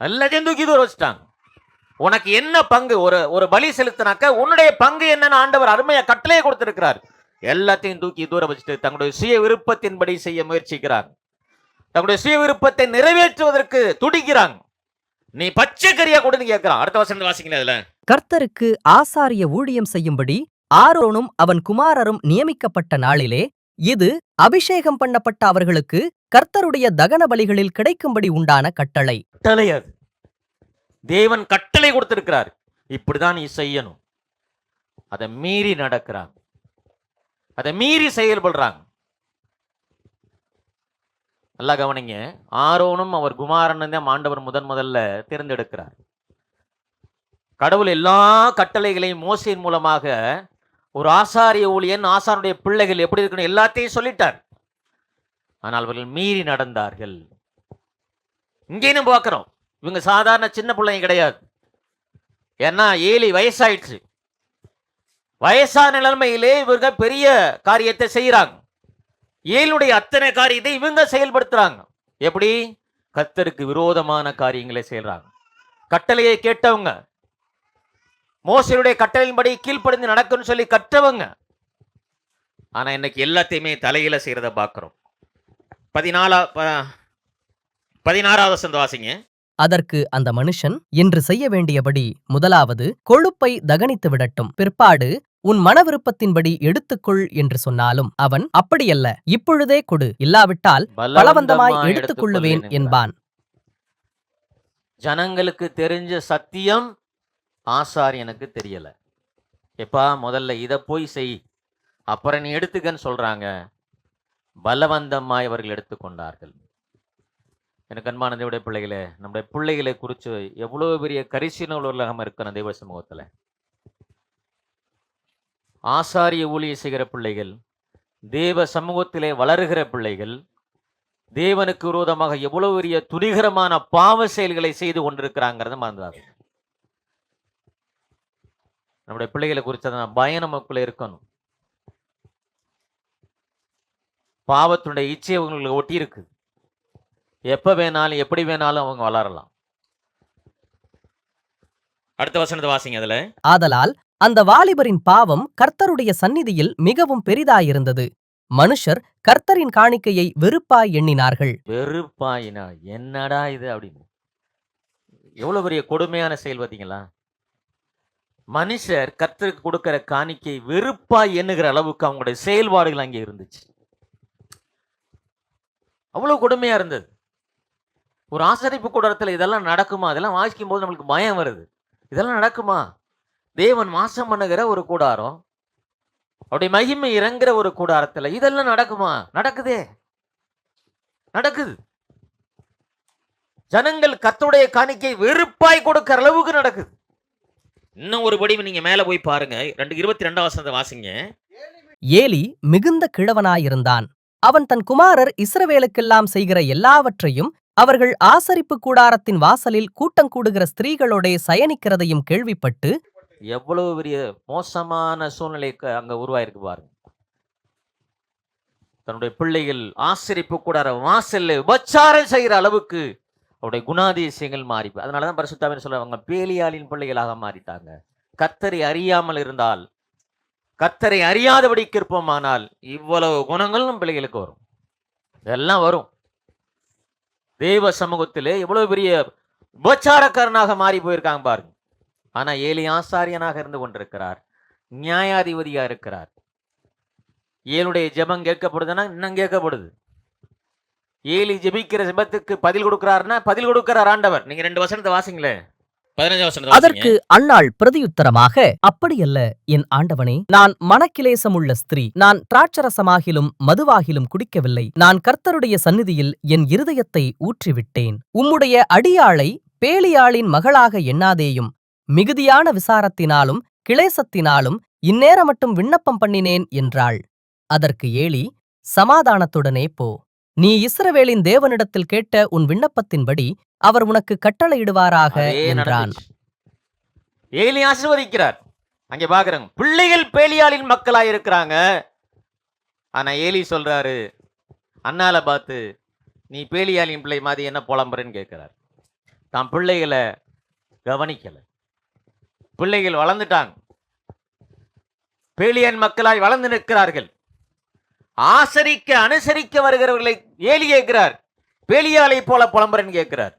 எல்லாத்தையும் தூக்கி தூர வச்சுட்டாங்க. உனக்கு என்ன பங்கு, ஒரு பலி செலுத்தினாக்க உன்னுடைய பங்கு என்னன்னு ஆண்டவர் அருமையா கட்டளையை கொடுத்திருக்கிறார். எல்லாத்தையும் தூக்கி தூர வச்சுட்டு தங்களுடைய சுய விருப்பத்தின்படி செய்ய முயற்சிக்கிறாங்க. தங்களுடைய சுய விருப்பத்தை நிறைவேற்றுவதற்கு துடிக்கிறாங்க. நீ பச்சை கரியா கொடுன்னு கேட்கிறான். அடுத்த வசனத்தை வாசிங்களேன். அதுல கர்த்தருக்கு ஆசாரிய ஊழியம் செய்யும்படி ஆரோனும் அவன் குமாரரும் நியமிக்கப்பட்ட நாளிலே இது அபிஷேகம் பண்ணப்பட்ட அவர்களுக்கு கர்த்தருடைய தகன பலிகளில் கிடைக்கும்படி உண்டான கட்டளை. அது தேவன் கட்டளை கொடுத்திருக்கிறார், இப்படிதான் நீ செய்யணும். அதை மீறி நடக்கிறாங்க, அதை மீறி செயல்படுறாங்க. நல்லா கவனிங்க, ஆரோனும் அவர் குமாரன் தான் ஆண்டவர் முதல்ல தேர்ந்தெடுக்கிறார். கடவுள் எல்லா கட்டளைகளையும் மோசையின் மூலமாக ஒரு ஆசாரிய ஊழியன், ஆசாருடைய பிள்ளைகள் எப்படி இருக்கணும் எல்லாத்தையும் சொல்லிட்டார். ஆனால் அவர்கள் மீறி நடந்தார்கள். இங்கே நம்ம பார்க்கிறோம், இவங்க சாதாரண சின்ன பிள்ளைங்க கிடையாது. ஏன்னா ஏலி வயசாயிடுச்சு. வயசான நிலைமையிலே இவங்க பெரிய காரியத்தை செய்யறாங்க. ஏலுடைய அத்தனை காரியத்தை இவங்க செயல்படுத்துறாங்க. எப்படி? கர்த்தருக்கு விரோதமான காரியங்களை செய்யறாங்க. கட்டளையை கேட்டவங்க, மோசேயுடைய கட்டளையின்படி கீழ்ப்படிந்து நடக்கும்னு சொல்லி கற்றவங்க. ஆனா இன்னைக்கு எல்லாத்தையுமே தலையில செய்யறத பார்க்கிறோம். 16வது வசனம் வாசிங்க. அதற்கு அந்த மனுஷன், என்று செய்ய வேண்டியபடி முதலாவது கொழுப்பை தகனித்து விடட்டும், பிற்பாடு உன் மன விருப்பத்தின்படி எடுத்துக்கொள் என்று சொன்னாலும் அவன், அப்படியல்ல, இப்பொழுதே கொடு, இல்லாவிட்டால் பலவந்தமாய் எடுத்துக் கொள்ளுவேன் என்பான். ஜனங்களுக்கு தெரிஞ்ச சத்தியம் ஆசாரியனுக்கு தெரியல. எப்பா முதல்ல இதை போய் செய், அப்புறம் நீ எடுத்துக்கன்னு சொல்றாங்க. பலவந்தமாய் அவர்கள் எடுத்துக்கொண்டார்கள். எனக்கு அன்பான தேவனுடைய பிள்ளைகளே, நம்முடைய பிள்ளைகளை குறித்து எவ்வளவு பெரிய கரிசனை உள்ளவர்களாக இருக்கிற தெய்வ சமூகத்தில் ஆசாரிய ஊழியம் செய்கிற பிள்ளைகள், தேவ சமூகத்திலே வளருகிற பிள்ளைகள், தேவனுக்கு விரோதமாக எவ்வளவு பெரிய துணிகரமான பாவ செயல்களை செய்து கொண்டிருக்கிறாங்கிறத மறந்துடாது. நம்முடைய பிள்ளைகளை குறித்த பயம் நமக்குள்ள இருக்கணும். பாவத்தினுடைய இச்சை அவங்களுக்கு ஒட்டி இருக்கு. எப்ப வேணாலும் எப்படி வேணாலும் அவங்க வளரலாம். அடுத்த வசனத்தை வாசிங்க. அதுல ஆதலால் அந்த வாலிபரின் பாவம் கர்த்தருடைய சந்நிதியில் மிகவும் பெரிதாயிருந்தது. மனுஷர் கர்த்தரின் காணிக்கையை வெறுப்பாய் எண்ணினார்கள். வெறுப்பாயினா என்னடா இது அப்படின்னு. எவ்வளவு பெரிய கொடுமையான செயல் பார்த்தீங்களா? மனுஷர் கர்த்தருக்கு கொடுக்கிற காணிக்கை வெறுப்பாய் எண்ணுகிற அளவுக்கு அவங்களுடைய செயல்பாடுகள் அங்கே இருந்துச்சு. அவ்வளவு கொடுமையா இருந்தது. ஒரு ஆசரிப்பு கூடாரத்தில் இதெல்லாம் நடக்குமா? இதெல்லாம் வாசிக்கும் போது நம்மளுக்கு பயம் வருது. இதெல்லாம் நடக்குமா? தேவன் வாசம் பண்ணுகிற ஒரு கூடாரம், அவருடைய மகிமை இறங்குற ஒரு கூடாரத்துல இதெல்லாம் நடக்குமா? நடக்குதே, நடக்குது. ஜனங்கள் கர்த்தருடைய காணிக்கை வெறுப்பாய் கொடுக்கிற அளவுக்கு நடக்குது. இன்னும் ஒரு படி நீங்க மேல போய் பாருங்க. 22 வசனத்தை வாசிங்க. ஏலி மிகுந்த கிழவனாயிருந்தான். அவன் தன் குமாரர் இஸ்ரவேலுக்கெல்லாம் செய்கிற எல்லாவற்றையும், அவர்கள் ஆசரிப்பு கூடாரத்தின் வாசலில் கூட்டம் கூடுகிற ஸ்திரீகளோடே சயனிக்கிறதையும் கேள்விப்பட்டு, எவ்வளவு பெரிய மோசமான சூழ்நிலை அங்க உருவாயிருக்கு பாருங்க. தன்னுடைய பிள்ளைகள் ஆசரிப்பு கூடார வாசல்ல உபச்சாரம் செய்கிற அளவுக்கு அவருடைய குணாதிசயங்கள் மாறி, அதனாலதான் பரிசுத்தாவின் சொல்லுவாங்க, பேலியாளின் பிள்ளைகளாக மாறிட்டாங்க. கர்த்தரை அறியாமல் இருந்தால், கர்த்தரை அறியாதபடிக்கு இருப்போமானால் இவ்வளவு குணங்கள் நம் பிள்ளைகளுக்கு வரும். இதெல்லாம் வரும். தேவ சமூகத்திலே எவ்வளவு பெரிய உபச்சாரக்காரனாக மாறி போயிருக்காங்க பாருங்க. ஆனா ஏலி ஆசாரியனாக இருந்து கொண்டிருக்கிறார், நியாயாதிபதியா இருக்கிறார். ஏலுடைய ஜெபம் கேட்கப்படுதுன்னா இன்னும் கேட்கப்படுது. ஏலி ஜெபிக்கிற ஜெபத்துக்கு பதில் கொடுக்கிறாருன்னா பதில் கொடுக்கிறார் ஆண்டவர். நீங்க 2 வசனத்தை வாசிங்களே. 15 வசனத்தை அதற்கு அன்னாள் பிரதியுத்தரமாக, அப்படியல்ல என் ஆண்டவனே, நான் மனக்கிலேசமுள்ள ஸ்திரீ, நான் திராட்சரசமாகிலும் மதுவாகிலும் குடிக்கவில்லை. நான் கர்த்தருடைய சந்நிதியில் என் இருதயத்தை ஊற்றிவிட்டேன். உம்முடைய அடியாளை பேலியாளின் மகளாக எண்ணாதேயும். மிகுதியான விசாரத்தினாலும் கிளேசத்தினாலும் இந்நேரம் மட்டும் விண்ணப்பம் பண்ணினேன் என்றாள். அதற்கு ஏலி, சமாதானத்துடனே போ. நீ இஸ்ரவேலின் தேவனிடத்தில் கேட்ட உன் விண்ணப்பத்தின்படி அவர் உனக்கு கட்டளையிடுவாராக என்றான். ஏலி ஆசீர்வதிக்கிறார். அங்கே பாக்குறாங்க, பிள்ளைகள் பேலியாளின் மக்களாய் இருக்கிறாங்க. ஆனா ஏலி சொல்றாரு, அண்ணால பார்த்து, நீ பேலியாளின் பிள்ளை மாதிரி என்ன புலம்புறன்னு கேட்கிறார். தான் பிள்ளைகளை கவனிக்கல. பிள்ளைகள் வளர்ந்துட்டாங்க, பேலியான் மக்களாய் வளர்ந்து நிற்கிறார்கள். ஆசரிக்க அனுசரிக்க வருகிறவர்களை ஏலி கேட்கிறார், பேலியாலை போல புலம்புறன்னு கேட்கிறார்.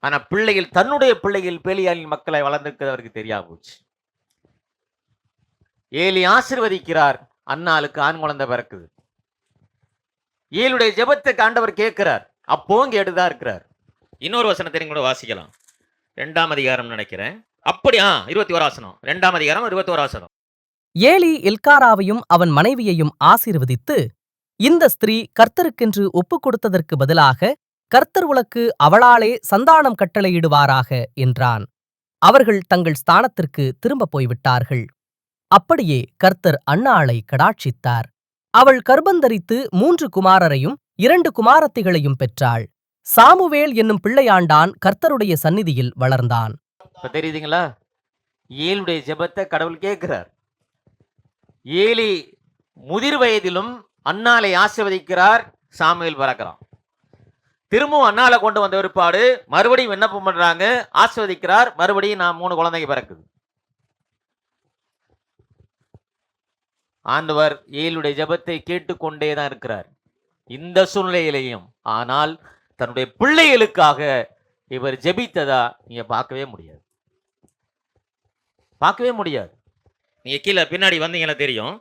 ஆனா பிள்ளைகள், தன்னுடைய பிள்ளைகள் பேலியாளின் மக்களாய் வளர்ந்திருக்கிறவருக்கு தெரியாம போச்சு. ஏலி ஆசீர்வதிக்கிறார், அன்னாளுக்கு ஆண் குழந்தை பிறக்குது. ஏலுடைய ஜெபத்தை ஆண்டவர் கேட்கிறார், அப்பவும் கேட்டுதான் இருக்கிறார். இன்னொரு வசனத்தை கூட வாசிக்கலாம். 2ஆம் அதிகாரம் நினைக்கிறேன். அப்படி 21 வசனம். 2ஆம் அதிகாரம் 21 வசனம். ஏலி எல்காராவையும் அவன் மனைவியையும் ஆசீர்வதித்து, இந்த ஸ்திரீ கர்த்தருக்கென்று ஒப்புக் கொடுத்ததற்கு பதிலாக கர்த்தர் உனக்கு அவளாலே சந்தானம் கட்டளையிடுவாராக என்றான். அவர்கள் தங்கள் ஸ்தானத்திற்கு திரும்ப போய்விட்டார்கள். அப்படியே கர்த்தர் அன்னாளை கடாட்சித்தார். அவள் கர்ப்பந்தரித்து 3 குமாரரையும் 2 குமாரத்திகளையும் பெற்றாள். சாமுவேல் என்னும் பிள்ளையாண்டான் கர்த்தருடைய சந்நிதியில் வளர்ந்தான். தெரியுதுங்களா? ஏலுடைய ஜெபத்தை கடவுள் கேட்கிறார். ஏலி முதிர் வயதிலும் அன்னாளை ஆசீர்வதிக்கிறார். சாமுவேல் பிறக்கிறான். திரும்பவும் அன்னாளை கொண்டு வந்த ஒருபாடு மறுபடியும் விண்ணப்பம் பண்றாங்க, ஆசீர்வதிக்கிறார். மறுபடியும் 3 குழந்தைங்க பிறக்குது. ஆண்டவர் ஏலுடைய ஜெபத்தை கேட்டுக்கொண்டேதான் இருக்கிறார் இந்த சூழ்நிலையிலையும். ஆனால் தன்னுடைய பிள்ளைகளுக்காக இவர் ஜெபித்ததா நீங்க பார்க்கவே முடியாது, பார்க்கவே முடியாது. நீங்க கீழே பின்னாடி வந்தீங்கன்னா தெரியும்.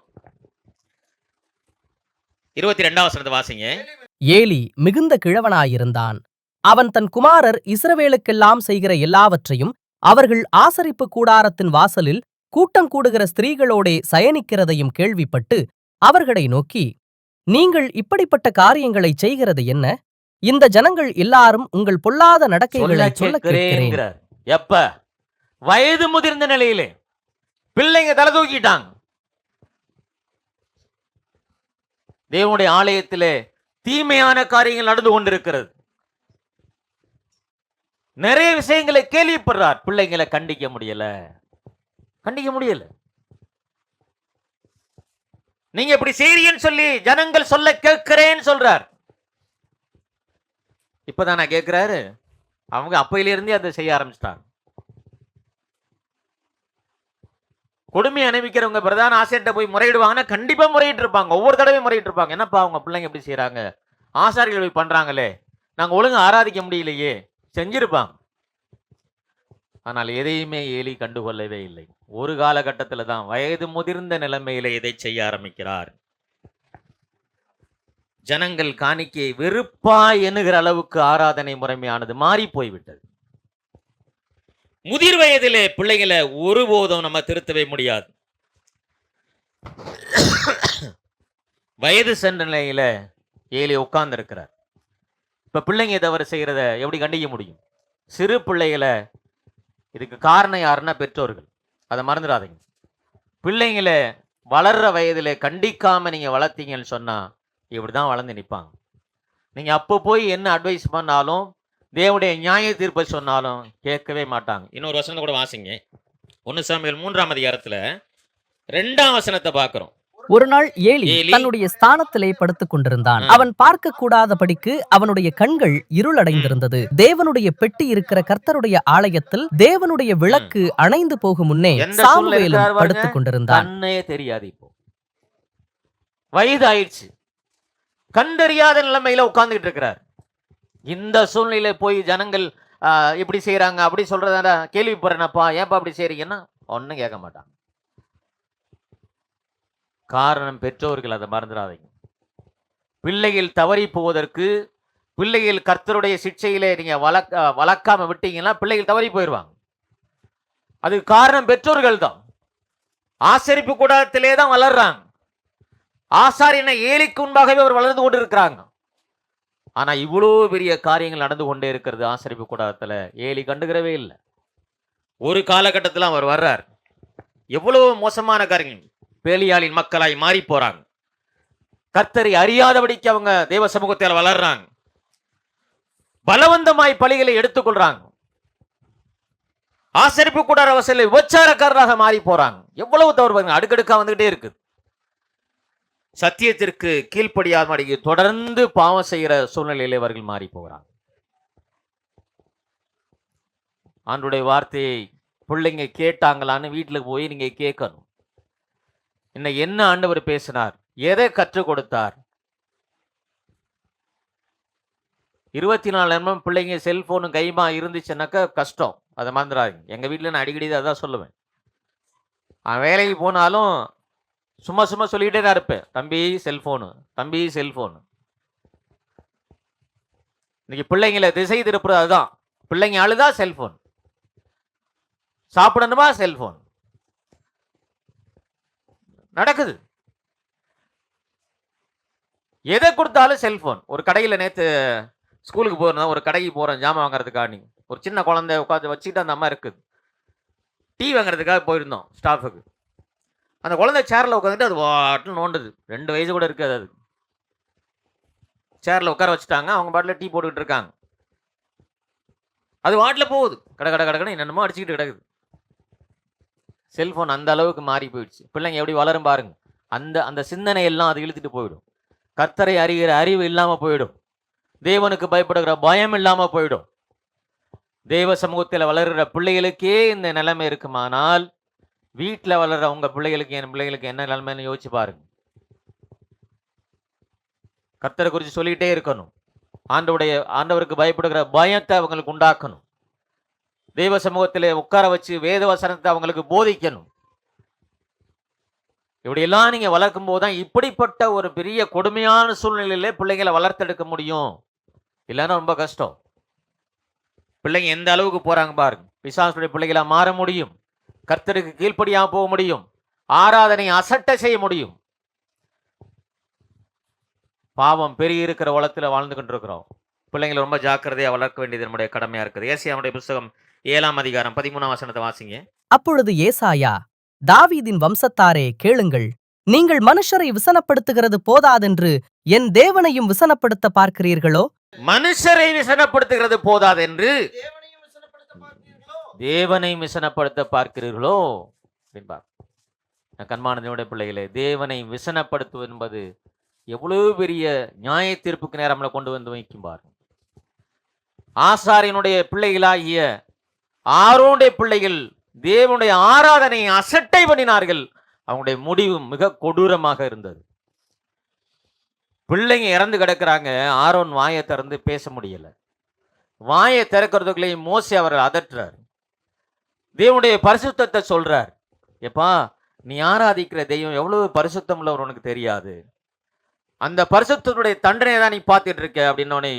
22ஆம் வசனத்தை வாசிங்க. ஏலி மிகுந்த கிழவனாயிருந்தான். அவன் தன் குமாரர் இஸ்ரவேலுக்கெல்லாம் செய்கிற எல்லாவற்றையும், அவர்கள் ஆசரிப்பு கூடாரத்தின் வாசலில் கூட்டம் கூடுகிற ஸ்திரீகளோடே சயனிக்கிறதையும் கேள்விப்பட்டு அவர்களை நோக்கி, நீங்கள் இப்படிப்பட்ட காரியங்களைச் செய்கிறது என்ன? இந்த ஜனங்கள் எல்லாரும் உங்கள் பொல்லாத நடக்கைகளை சொல்லக் கேட்கிறேன். எப்ப? வயது முதிர்ந்த நிலையிலே பிள்ளைங்க தலை தூக்கிட்டாங்க. தேவனுடைய ஆலயத்திலே தீமையான காரியங்கள் நடந்து கொண்டிருக்கிறது. நிறைய விஷயங்களை கேள்விப்படுறார். பிள்ளைங்களை கண்டிக்க முடியல, கண்டிக்க முடியல. நீங்க இப்படி செய்றீங்கன்னு சொல்லி ஜனங்கள் சொல்ல கேட்கிறேன்னு சொல்றார். இப்பதானா கேட்கிறாரு? அவங்க அப்பையிலிருந்தே அதை செய்ய ஆரம்பிச்சிட்டாங்க. கொடுமை அனுபவிக்கிறவங்க பிரதான ஆசிரியர்கிட்ட போய் முறையிடுவாங்கன்னா கண்டிப்பா முறையிட்டு இருப்பாங்க. ஒவ்வொரு தடவையும் முறையிட்டு இருப்பாங்க. என்னப்பா அவங்க பிள்ளைங்க எப்படி செய்யறாங்க, ஆசாரிகள் போய் பண்றாங்களே, நாங்க ஒழுங்கா ஆராதிக்க முடியலையே, செஞ்சிருப்பாங்க. ஆனால் எதையுமே ஏலி கண்டுகொள்ளவே இல்லை. ஒரு காலகட்டத்தில் தான் வயது முதிர்ந்த நிலைமையில இதை செய்ய ஆரம்பிக்கிறார். ஜனங்கள் காணிக்கையை வெறுப்பா எண்ணுகிற அளவுக்கு ஆராதனை முறைமையானது மாறி போய்விட்டது. முதிர் வயதிலே பிள்ளைகளை ஒருபோதும் நம்ம திருத்தவே முடியாது. வயது சென்ற நிலையில ஏலி உட்கார்ந்து இருக்கிறார். இப்ப பிள்ளைங்க தவறு செய்யறத எப்படி கண்டிக்க முடியும்? சிறு பிள்ளைகளை, இதுக்கு காரணம் யாருன்னா பெற்றோர்கள். அதை மறந்துடாதீங்க. பிள்ளைங்களை வளர்ற வயதிலே கண்டிக்காம நீங்க வளர்த்தீங்கன்னு சொன்னா இப்படிதான் வளர்ந்து நிற்பாங்க. நீங்க அப்போ போய் என்ன அட்வைஸ் பண்ணாலும், தேவனுடைய நியாய தீர்ப்பை சொன்னாலும் கேட்கவே மாட்டாங்க. இன்னொரு வசனத்தை கூட வாசிங்க. 1 சாமுவேல் 3ஆம் அதிகாரத்துல 2ஆம் வசனத்தை பார்க்கிறோம். ஒரு நாள் ஏலி ஏலி தன்னுடைய ஸ்தானத்திலே படுத்துக் கொண்டிருந்தான். அவன் பார்க்க கூடாதபடிக்கு அவனுடைய கண்கள் இருளடைந்திருந்தது. தேவனுடைய பெட்டி இருக்கிற கர்த்தருடைய ஆலயத்தில் தேவனுடைய விளக்கு அணைந்து போகும் முன்னே எந்த சூழ்நிலை சாமுவேலும் இருக்கிறார் பாருங்க, படுத்துக் கொண்டிருந்தான். கண்ணே தெரியாது. இப்போ வயது ஆயிடுச்சு, கண்டறியாத நிலைமையில உட்கார்ந்துட்டு இருக்கிறார். இந்த சூழ்நிலையில போய் ஜனங்கள் இப்படி செய்யறாங்க அப்படி சொல்றதா கேள்விப்படுறேனப்பா, ஏன்பா அப்படி செய்யறீங்கன்னா ஒன்னும் கேட்க மாட்டாங்க. காரணம் பெற்றோர்கள், அதை மறந்துடாதீங்க. பிள்ளைகள் தவறி போவதற்கு, பிள்ளைகள் கர்த்தருடைய சிக்ஷையிலே நீங்க வளர்க்காம விட்டீங்கன்னா பிள்ளைகள் தவறி போயிடுவாங்க. அது காரணம் பெற்றோர்கள் தான். ஆசரிப்பு கூடத்திலே தான் வளர்றாங்க. ஆசாரியனை ஏலிக்கு முன்பாகவே அவர் வளர்ந்து கொண்டு இருக்கிறாங்க. ஆனா இவ்வளவு பெரிய காரியங்கள் நடந்து கொண்டே இருக்கிறது ஆசரிப்பு கூடாரத்துல. ஏலி கண்டுக்கிறவே இல்லை. ஒரு காலகட்டத்தில் அவர் வர்றார். எவ்வளவு மோசமான காரியங்கள், பேலியாளின் மக்களாய் மாறி போறாங்க. கர்த்தரை அறியாதபடிக்கு அவங்க தேவ சமூகத்தில் வளர்றாங்க. பலவந்தமாய் பலிகளை எடுத்துக்கொள்றாங்க. ஆசரிப்பு கூடார வசதியில் விபச்சாரக்காரராக மாறி போறாங்க. எவ்வளவு தவறு அடுக்கடுக்கா வந்துகிட்டே இருக்குது. சத்தியத்திற்கு கீழ்ப்படியாத தொடர்ந்து பாவம் செய்கிற சூழ்நிலையிலே அவர்கள் மாறி போகிறாங்க. ஆண்டவருடைய வார்த்தையை பிள்ளைங்க கேட்டாங்களான்னு வீட்டில் போய் நீங்க கேட்கணும். இன்னைக்கு என்ன ஆண்டவர் பேசினார், எதை கற்றுக் கொடுத்தார்? 24 நேரமும் பிள்ளைங்க செல்போனு கைமா இருந்துச்சுன்னாக்கா கஷ்டம். அதை மறந்துடாதீங்க. எங்க வீட்டில் நான் அடிக்கடி அதான் சொல்லுவேன். வேலைக்கு போனாலும் சும்மா சும்மா சொல்லிக்கிட்டே தான் இருப்பேன், தம்பி செல்போனு, தம்பி செல்போனு. இன்னைக்கு பிள்ளைங்களை திசை திருப்புறது அதுதான். பிள்ளைங்க அழுதா செல்போன், சாப்பிடணுமா செல்போன் நடக்குது. எதை கொடுத்தாலும் செல்போன். ஒரு கடையில் நேற்று ஸ்கூலுக்கு போகிறேன், ஒரு கடைக்கு போகிறேன் ஜாமான் வாங்குறதுக்காக. ஒரு சின்ன குழந்தை உட்காந்து வச்சுக்கிட்டு அந்த அம்மா இருக்குது. டீ வாங்குறதுக்காக போயிருந்தோம் ஸ்டாஃபுக்கு. அந்த குழந்தை சேரில் உட்காந்துட்டு அது வாட்டில் நோண்டுது. 2 வயசு கூட இருக்காது. அது சேரில் உட்கார வச்சுட்டாங்க, அவங்க பாட்டில் டீ போட்டுக்கிட்டு இருக்காங்க. அது வாட்டில் போகுது, கடை கடை கடை என்னென்னமோ அடிச்சுக்கிட்டு கிடக்குது. செல்ஃபோன் அந்த அளவுக்கு மாறி போயிடுச்சு. பிள்ளைங்க எப்படி வளரும் பாருங்க. அந்த சிந்தனை எல்லாம் அது இழுத்துட்டு போயிடும். கர்த்தரை அறிகிற அறிவு இல்லாமல் போயிடும். தேவனுக்கு பயப்படுகிற பயம் இல்லாமல் போயிடும். தேவ சமூகத்தில் வளர்கிற பிள்ளைகளுக்கே இந்த நிலைமை இருக்குமானால் வீட்டில் வளர்ற உங்க பிள்ளைகளுக்கு, என் பிள்ளைகளுக்கு என்ன நிலைமைன்னு யோசிச்சு பாருங்க. கர்த்தரை குறித்து சொல்லிக்கிட்டே இருக்கணும். ஆண்டவருக்கு பயப்படுகிற பயத்தை அவங்களுக்கு உண்டாக்கணும். தெய்வ சமூகத்திலே உட்கார வச்சு வேத வசனத்தை அவங்களுக்கு போதிக்கணும். இப்படியெல்லாம் நீங்க வளர்க்கும் போதுதான் இப்படிப்பட்ட ஒரு பெரிய கொடுமையான சூழ்நிலையிலே பிள்ளைங்களை வளர்த்தெடுக்க முடியும். இல்லைன்னா ரொம்ப கஷ்டம். பிள்ளைங்க எந்த அளவுக்கு போறாங்க பாருங்க. பிசாசுடைய பிள்ளைகளா மாற முடியும். கர்த்தருக்கு கீழ்ப்படியாம போக முடியும். ஆராதனை அசட்டை செய்ய முடியும். பாவம் பெருகி இருக்கிற உலகத்தில் வாழ்ந்து கொண்டிருக்கிறோம். பிள்ளைங்களை ரொம்ப ஜாக்கிரதையா வளர்க்க வேண்டியது நம்முடைய கடமையா இருக்குது. ஏசாயாவுடைய புத்தகம் 7ஆம் அதிகாரம் 13ஆம் வசனத்தை வாசிங்க. அப்பொழுது ஏசாயா, தாவீதின் வம்சத்தாரே கேளுங்கள், நீங்கள் மனுஷரை விசனப்படுத்துகிறது போதாதென்று என் தேவனையும் விசனப்படுத்த பார்க்கிறீர்களோ? மனுஷரை விசனப்படுத்துகிறது போதாதென்று தேவனை விசனப்படுத்த பார்க்கிறீர்களோ என்பார். கண்மானதனுடைய பிள்ளைகளே, தேவனை விசனப்படுத்துவது என்பது எவ்வளவு பெரிய நியாய தீர்ப்புக்கு நேரம் நம்மளை கொண்டு வந்து வைக்கும்பார். ஆசாரியனுடைய பிள்ளைகளாகிய ஆரோனுடைய பிள்ளைகள் தேவனுடைய ஆராதனையை அசட்டை பண்ணினார்கள். அவங்களுடைய முடிவு மிக கொடூரமாக இருந்தது. பிள்ளைங்க இறந்து கிடக்குறாங்க. ஆரோன் வாயை திறந்து பேச முடியல. வாயை திறக்கிறதுக்குள்ளே மோசே அவரை அதட்டுறார். தேவனுடைய பரிசுத்தத்தை சொல்றார். எப்பா, நீ ஆராதிக்கிற தெய்வம் எவ்வளவு பரிசுத்தம் உள்ளவர் உனக்கு தெரியாது. அந்த பரிசுத்தத்துடைய தண்டனை தான் நீ பார்த்துட்டு இருக்க அப்படின்னோடனே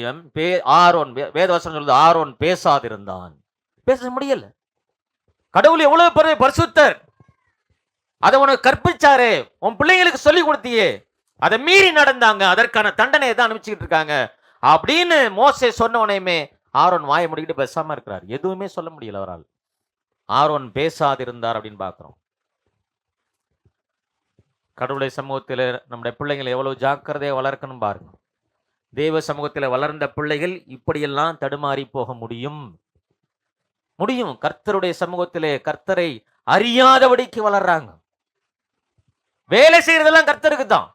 ஆரோன், வேதவசனம் சொல்லுது, ஆரோன் பேசாதிருந்தான். பேச முடியல. கடவுள் எவ்வளவு பெரிய பரிசுத்தர், அதை உனக்கு கற்பிச்சாரே, உன் பிள்ளைங்களுக்கு சொல்லி கொடுத்தியே, அதை மீறி நடந்தாங்க, அதற்கான தண்டனையை தான் அனுப்பிச்சுக்கிட்டு இருக்காங்க அப்படின்னு மோசே சொன்ன உடனேயுமே ஆரோன் வாயை முடிக்கிட்டு பேசாம இருக்கிறார். எதுவுமே சொல்ல முடியல அவரால். ஆரோன் பேசாதிருந்தார் அப்படின்னு பார்க்கிறோம். கடவுளுடைய சமூகத்தில் நம்முடைய பிள்ளைங்களை எவ்வளவு ஜாக்கிரதையை வளர்க்கணும் பாருங்க. தேவ சமூகத்தில் வளர்ந்த பிள்ளைகள் இப்படியெல்லாம் தடுமாறி போக முடியும். கர்த்தருடைய சமூகத்திலே கர்த்தரை அறியாதபடிக்கு வளர்றாங்க. வேலை செய்யறதெல்லாம் கர்த்தருக்கு தான்,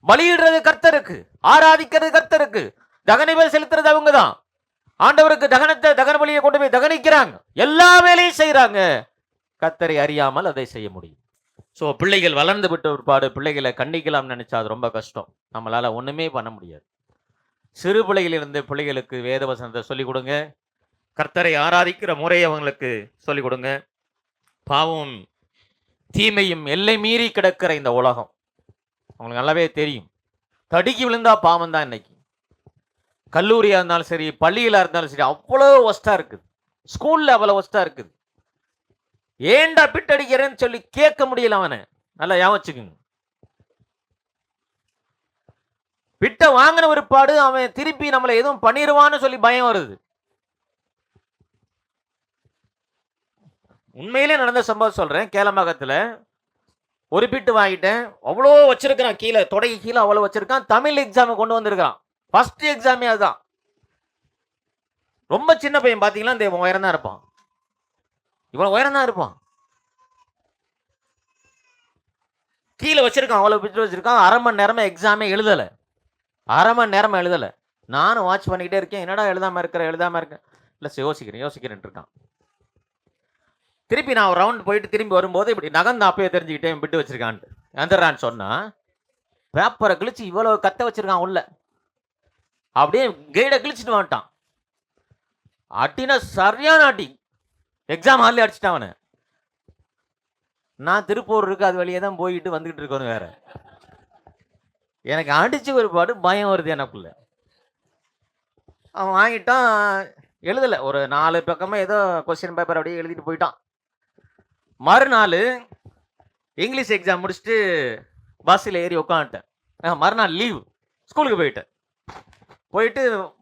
பலியிடுறது கர்த்தருக்கு, ஆராதிக்கிறது கர்த்தருக்கு, தகன செலுத்துறது அவங்க தான். ஆண்டவருக்கு தகன பலியை கொண்டு போய் தகனிக்கிறாங்க, எல்லா வேலையும் செய்யறாங்க. கர்த்தரை அறியாமல் அதை செய்ய முடியும். ஸோ பிள்ளைகள் வளர்ந்து விட்ட ஒருபாடு பிள்ளைகளை கண்டிக்கலாம்னு நினைச்சா அது ரொம்ப கஷ்டம். நம்மளால ஒண்ணுமே பண்ண முடியாது. சிறு பிள்ளைகளிலிருந்து பிள்ளைகளுக்கு வேத வசனத்தை சொல்லிக் கொடுங்க. கர்த்தரை ஆராதிக்கிற முறையை அவங்களுக்கு சொல்லிக் கொடுங்க. பாவம் தீமையும் எல்லை மீறி கிடக்கிற இந்த உலகம் அவங்களுக்கு நல்லாவே தெரியும். தடுக்கி விழுந்தா பாவம் தான். இன்னைக்கு கல்லூரியா இருந்தாலும் சரி, பள்ளியில இருந்தாலும் சரி, அவ்வளோ ஒஸ்டா இருக்குது. ஸ்கூல்ல அவ்வளோ ஒஸ்டா இருக்குது. ஏண்டா பிட் அடிக்கிறேன்னு சொல்லி கேட்க முடியல அவனை. நல்லா ஞாபகம். பிட்ட வாங்கின ஒருபாடு அவன் திருப்பி நம்மளை எதுவும் பண்ணிடுவான்னு சொல்லி பயம் வருது. உண்மையிலே நடந்த சம்பவம் சொல்றேன். கேளம்பாக்கத்துல ஒரு பிட்டு வாங்கிட்டேன். அவ்வளோ வச்சிருக்கான், கீழே தொடங்கி கீழே அவ்வளோ வச்சிருக்கான். தமிழ் எக்ஸாம் கொண்டு வந்திருக்கான். ஃபர்ஸ்ட் எக்ஸாமே அதுதான். ரொம்ப சின்ன பையன், பாத்தீங்களா, இந்த உயரம் தான் இருப்பான். இவ்வளவு உயரம் தான் இருப்பான். கீழே வச்சிருக்கான், அவ்வளவு பிட்டு வச்சிருக்கான். அரை மணி நேரமா எக்ஸாமே எழுதலை. நானும் வாட்ச் பண்ணிக்கிட்டே இருக்கேன். என்னடா எழுதாம இருக்கேன் இல்லை யோசிக்கிறேன் இருக்கான். திருப்பி நான் ஒரு ரவுண்ட் போயிட்டு திரும்பி வரும்போது இப்படி நகர்ந்து அப்பயே தெரிஞ்சுக்கிட்டேன் பிட்டு வச்சிருக்கான்ட்டு. வந்துடுறான்னு சொன்னா பேப்பரை கிழிச்சு இவ்வளவு கத்த வச்சிருக்கான் உள்ள. அப்படியே கைடை கிழிச்சிட்டு வந்துட்டான். அட்டினா சரியான அட்டி. எக்ஸாம் ஹாலில் அடிச்சிட்டான் அவனை. நான் திருப்பூர் இருக்கு, அது வழியே தான் போயிட்டு வந்துகிட்டு இருக்கணும். வேற எனக்கு அடிச்சு ஒரு பாடு பயம் வருது எனக்குள்ள. அவன் வாங்கிட்டான், எழுதலை. ஒரு 4 பக்கமா ஏதோ கொஸ்டின் பேப்பர் அப்படியே எழுதிட்டு போயிட்டான். மறுநாள் இங்கிலீஷ் எக்ஸாம் முடிச்சுட்டு பஸ்ஸில் ஏறி உட்காந்துட்டேன். மறுநாள் லீவ், ஸ்கூலுக்கு போயிட்டு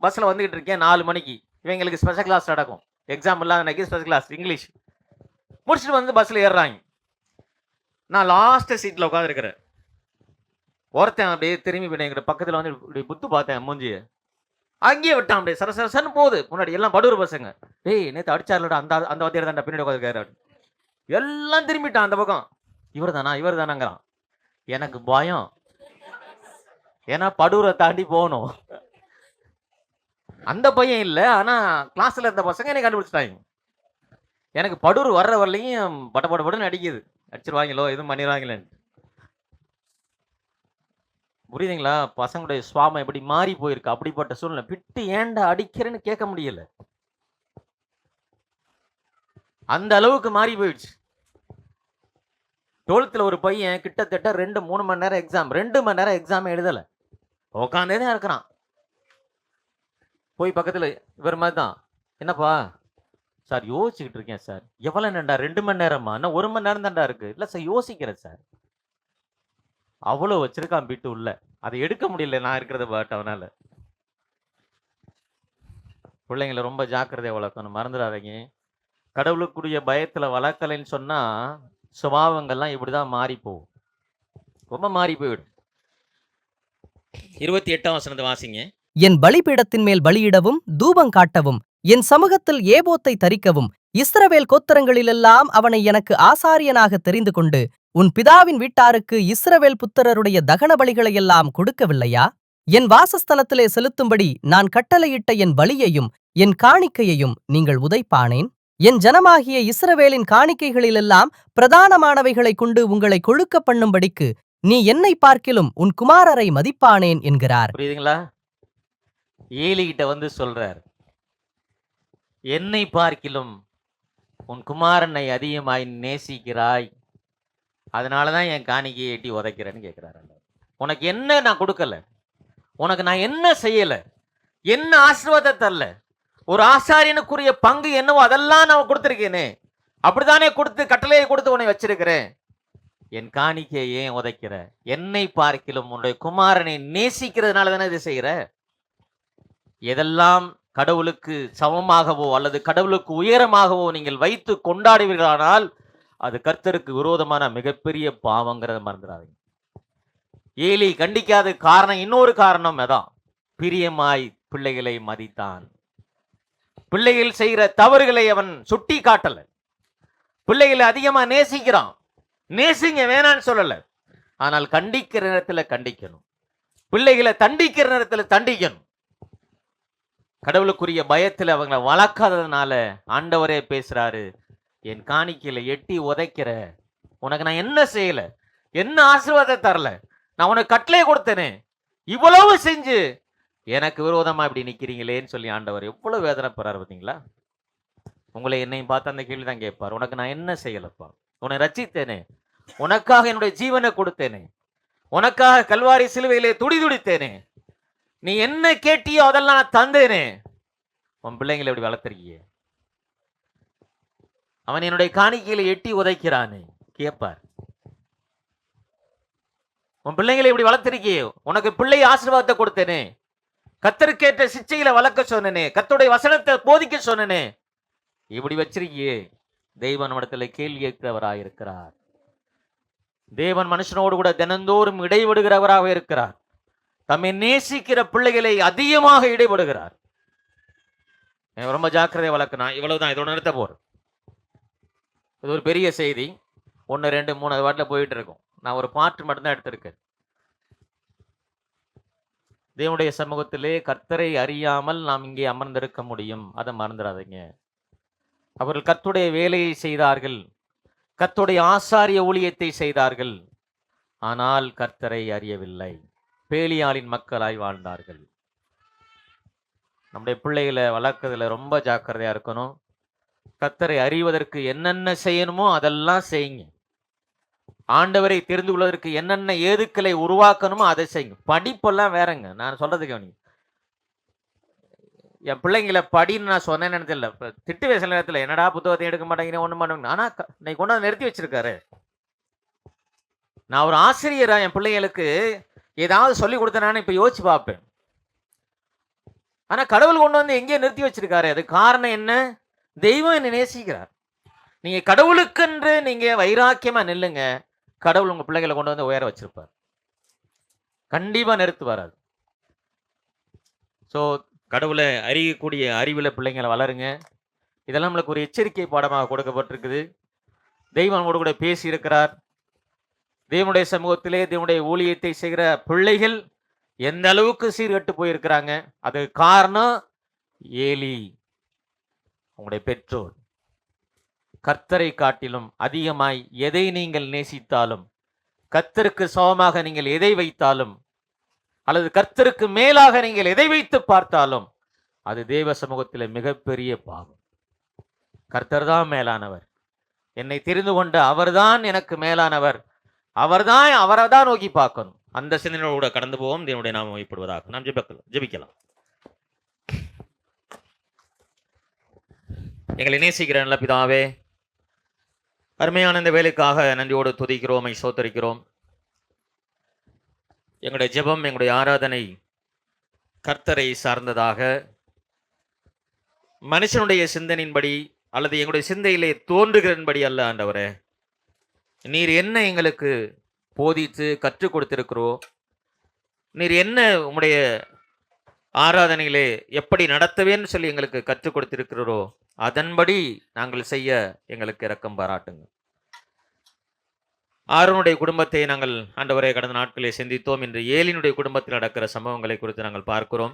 பஸ்ஸில் வந்துக்கிட்டு இருக்கேன். 4 மணிக்கு இவங்களுக்கு ஸ்பெஷல் கிளாஸ் நடக்கும். எக்ஸாம் இல்லாத அன்னைக்கு ஸ்பெஷல் கிளாஸ் இங்கிலீஷ் முடிச்சுட்டு வந்து பஸ்ஸில் ஏறுறாங்க. நான் லாஸ்ட் சீட்டில் உட்காந்துருக்கிறேன். ஒருத்தன் அப்படியே திரும்பி போய் பக்கத்தில் வந்து இப்படி புத்து பார்த்தேன் மூஞ்சியை. அங்கேயே விட்டான். அப்படியே சரசரசன்னு போகுது. முன்னாடி எல்லாம் படூர் பசங்க. ஏய், நேற்று அடிச்சார்லடா, அந்த வாத்தியார் தான் பின்னாடி உட்காந்துருக்காரு. எல்லாம் திரும்பிட்டான் அந்த பக்கம். இவர் தானாங்கிறான். எனக்கு பயம். ஏன்னா படூரை தாண்டி போகணும். அந்த பையன் இல்லை, ஆனா கிளாஸ்ல இருந்த பசங்க என்னை கண்டுபிடிச்சிட்டாங்க. எனக்கு படூர் வர்ற வரலையும் படன்னு அடிக்குது. அடிச்சிருவாங்களோ, எதுவும் பண்ணிடுவாங்களேன்னு. புரியுதுங்களா? பசங்களுடைய சுவாமம் எப்படி மாறி போயிருக்கு. அப்படிப்பட்ட சூழ்நிலை. பிட்டு ஏன்டா அடிக்கிறேன்னு கேட்க முடியல. அந்த அளவுக்கு மாறி போயிடுச்சு. 12th ஒரு பையன் கிட்டத்தட்ட 2-3 மணி நேரம் எக்ஸாம், 2 மணி நேரம் எக்ஸாம் எழுதல, உட்காந்தே தான் இருக்கிறான். போய் பக்கத்துல இவர் மாதிரி தான், என்னப்பா சார் யோசிச்சுக்கிட்டு இருக்கேன் சார். எவ்வளவு நேரம்டா? 2 மணி நேரமா? இன்னும் 1 மணி நேரம் தான்டா இருக்கு. இல்ல சார் யோசிக்கிறேன் சார். அவ்வளவு வச்சிருக்கான் பிட்டு உள்ள. அதை எடுக்க முடியல நான் இருக்கிறத பாட்டு. அவனால பிள்ளைங்களை ரொம்ப ஜாக்கிரதையா வளர்க்கணும். மறந்துடாதீங்க. கடவுளுக்குரிய பயத்துல வளர்க்கலைன்னு சொன்னா சுபாவங்கள்லாம் இப்படிதான் மாறி போகும். ரொம்ப மாறி போயிடும். 28ஆம் வசனத்தை வாசிங்க. என் பலிபீடத்தின் மேல் பலியிடவும் தூபம் காட்டவும் என் சமூகத்தில் ஏபோத்தை தரிக்கவும் இஸ்ரவேல் கோத்திரங்களிலெல்லாம் அவனை எனக்கு ஆசாரியனாக தெரிந்து கொண்டு உன் பிதாவின் வீட்டாருக்கு இஸ்ரவேல் புத்திரருடைய தகன பலிகளையெல்லாம் கொடுக்கவில்லையா? என் வாசஸ்தலத்திலே செலுத்தும்படி நான் கட்டளையிட்ட என் பலியையும் என் காணிக்கையையும் நீங்கள் உதைப்பானேன்? என் ஜனமாகிய இஸ்ரவேலின் காணிக்கைகளிலெல்லாம் பிரதானமானவைகளைக் கொண்டு உங்களை கொழுக்க பண்ணும்படிக்கு நீ என்னை பார்க்கிலும் உன் குமாரரை மதிப்பானேன் என்கிறார். புரியுதுங்களா? ஏலிகிட்ட வந்து சொல்றார், என்னை பார்க்கிலும் உன் குமாரனை அதிகமாய் நேசிக்கிறாய், அதனாலதான் என் காணிக்கையை எட்டி உதைக்கிறேன்னு கேட்கிறார். உனக்கு என்ன நான் கொடுக்கல, உனக்கு நான் என்ன செய்யல, என்ன ஆசீர்வாதம் தரல, ஒரு ஆசாரியனுக்குரிய பங்கு என்னவோ அதெல்லாம் நான் கொடுத்துருக்கேனே, அப்படித்தானே கொடுத்து கட்டளையை கொடுத்து உன்னை வச்சிருக்கிறேன், என் காணிக்கையை ஏன் உதைக்கிற? என்னை பார்க்கிலும் உன்னுடைய குமாரனை நேசிக்கிறதுனால தானே இதை செய்யற. எதெல்லாம் கடவுளுக்கு சமமாகவோ அல்லது கடவுளுக்கு உயரமாகவோ நீங்கள் வைத்து கொண்டாடுவீர்களானால் அது கர்த்தருக்கு விரோதமான மிகப்பெரிய பாவங்கிறத மறந்துடாதீங்க. ஏலி கண்டிக்காத காரணம் இன்னொரு காரணம் அதான், பிரியமாய் பிள்ளைகளை மதித்தான். பிள்ளைகள் செய்கிற தவறுகளை அவன் சுட்டி காட்டல, பிள்ளைகளை அதிகமா நேசிக்கிறான். நேசிங்க வேணான்னு சொல்லல, ஆனால் கண்டிக்கிற நேரத்துல கண்டிக்கணும், பிள்ளைகளை தண்டிக்கிற நேரத்துல தண்டிக்கணும். கடவுளுக்குரிய பயத்துல அவங்களை வளர்க்காததுனால ஆண்டவரே பேசுறாரு, என் காணிக்கையில எட்டி உதைக்கிற, உனக்கு நான் என்ன செய்யல, என்ன ஆசீர்வாதம் தரல, நான் உனக்கு கட்டளையை கொடுத்தேனே, இவ்வளவு செஞ்சு எனக்கு விரோதமா இப்படி நிக்கிறீங்களேன்னு சொல்லி ஆண்டவர் எவ்வளவு வேதனைப்படுறாரு பார்த்தீங்களா? உங்களை என்னையும் பார்த்து அந்த கேள்வி தான் கேட்பார், உனக்கு நான் என்ன செய்யலப்பா, உன்னை ரட்சித்தேனே, உனக்காக என்னுடைய ஜீவனை கொடுத்தேனே, உனக்காக கல்வாரி சிலுவையிலே துடிதுடித்தேனே, நீ என்ன கேட்டியோ அதெல்லாம் நான் தந்தேனே, உன் பிள்ளைங்களை எப்படி வளர்த்துருக்கியே, அவன் என்னுடைய காணிக்கையில எட்டி உதைக்கிறானே கேட்பார். உன் பிள்ளைங்களை இப்படி வளர்த்திருக்கியே, உனக்கு பிள்ளை ஆசீர்வாதத்தை கொடுத்தேனே, கத்தருக்கேற்ற சிச்சையில வளர்க்க சொன்னனே, கர்த்தருடைய வசனத்தை போதிக்க சொன்னனே, இப்படி வச்சிருக்கியே. தேவன் இடத்துல கேள்வி கேட்கிறவராயிருக்கிறார். தேவன் மனுஷனோடு கூட தினந்தோறும் இடைபடுகிறவராக இருக்கிறார். தம்மை நேசிக்கிற பிள்ளைகளை அதிகமாக இடைபடுகிறார். ரொம்ப ஜாக்கிரதையை வளர்க்கணும். இவ்வளவுதான், இதோட நிறுத்த போறேன். இது ஒரு பெரிய செய்தி, 1 2 3 வாட்டில் போயிட்டு இருக்கும். நான் ஒரு பாட்டு மட்டும்தான் எடுத்திருக்கேன். தேவனுடைய சமூகத்திலே கர்த்தரை அறியாமல் நாம் இங்கே அமர்ந்திருக்க முடியும், அதை மறந்துடாதீங்க. அவர்கள் கர்த்தருடைய வேலையை செய்தார்கள், கர்த்தருடைய ஆசாரிய ஊழியத்தை செய்தார்கள், ஆனால் கர்த்தரை அறியவில்லை, பேலியாளின் மக்களாய் வாழ்ந்தார்கள். நம்முடைய பிள்ளைகளை வளர்க்கறதுல ரொம்ப ஜாக்கிரதையா இருக்கணும். கர்த்தரை அறிவதற்கு என்னென்ன செய்யணுமோ அதெல்லாம் செய்யுங்க. ஆண்டவரை தெரிந்து கொள்வதற்கு என்னென்ன ஏதுக்களை உருவாக்கணுமோ அதை செய்யுங்க. படிப்பெல்லாம் வேறங்க, நான் சொல்றது கவனிங்க. என் பிள்ளைங்களை படின்னு நான் சொன்னேன்னு தெரியல, திட்டு சில நேரத்தில், என்னடா புத்தகத்தை எடுக்க மாட்டேங்கிறேன் ஒன்றும் பண்ணுங்க. ஆனால் இன்னைக்கு கொண்டு வந்து நிறுத்தி வச்சிருக்காரு. நான் ஒரு ஆசிரியரா என் பிள்ளைங்களுக்கு ஏதாவது சொல்லி கொடுத்தேனான்னு இப்போ யோசிச்சு பார்ப்பேன். ஆனால் கடவுள் கொண்டு வந்து எங்கேயோ நிறுத்தி வச்சிருக்காரு. அது காரணம் என்ன? தெய்வம் என்னை நேசிக்கிறார். நீங்க கடவுளுக்கென்று நீங்க வைராக்கியமா நில்லுங்க, கடவுள் உங்க பிள்ளைகளை கொண்டு வந்து உயர வச்சிருப்பார், கண்டிப்பா நிறுத்துவார். அது ஸோ கடவுளை அறியக்கூடிய அறிவுல பிள்ளைங்களை வளருங்க. இதெல்லாம் நம்மளுக்கு ஒரு எச்சரிக்கை பாடமாக கொடுக்கப்பட்டிருக்குது. தெய்வம் நம்மோடு கூட பேசி இருக்கிறார். தேவனுடைய சமூகத்திலே தேவனுடைய ஊழியத்தை செய்கிற பிள்ளைகள் எந்த அளவுக்கு சீர்கட்டு போயிருக்கிறாங்க, அது காரணம் ஏலி, உங்களுடைய பெற்றோர். கர்த்தரை காட்டிலும் அதிகமாய் எதை நீங்கள் நேசித்தாலும், கர்த்தருக்கு சமமாக நீங்கள் எதை வைத்தாலும், அல்லது கர்த்தருக்கு மேலாக நீங்கள் எதை வைத்து பார்த்தாலும் அது தேவ சமூகத்தில் மிகப்பெரிய பாவம். கர்த்தர் தான் மேலானவர், என்னை தெரிந்து கொண்ட அவர்தான் எனக்கு மேலானவர், அவரை தான் நோக்கி பார்க்கணும். அந்த சிந்தனையோட கடந்து போவோம். தேவனுடைய நாமம் மையப்படுவதாக. நாம் ஜெபிக்கலாம். எங்களை நேசிக்கிற நல்ல பிதாவே, அருமையான இந்த வேலைக்காக நன்றியோடு துதிக்கிறோம், சோத்தரிக்கிறோம். எங்களுடைய ஜெபம், எங்களுடைய ஆராதனை கர்த்தரை சார்ந்ததாக, மனுஷனுடைய சிந்தனையின்படி அல்லது எங்களுடைய சிந்தையிலே தோன்றுகிறன்படி அல்ல. ஆண்டவரே, நீர் என்ன எங்களுக்கு போதித்து கற்றுக் கொடுத்திருக்கிறோ, நீர் என்ன உம்முடைய ஆராதனையிலே எப்படி நடத்தவேன்னு சொல்லி எங்களுக்கு கற்றுக் கொடுத்திருக்கிறோ, அதன்படி நாங்கள் செய்ய எங்களுக்கு இரக்கம் பாராட்டுங்க. ஆரோனுடைய குடும்பத்தை நாங்கள் ஆண்டவரே கடந்த நாட்களே சிந்தித்தோம். இன்று ஏலினுடைய குடும்பத்தில் நடக்கிற சம்பவங்களை குறித்து நாங்கள் பார்க்கிறோம்.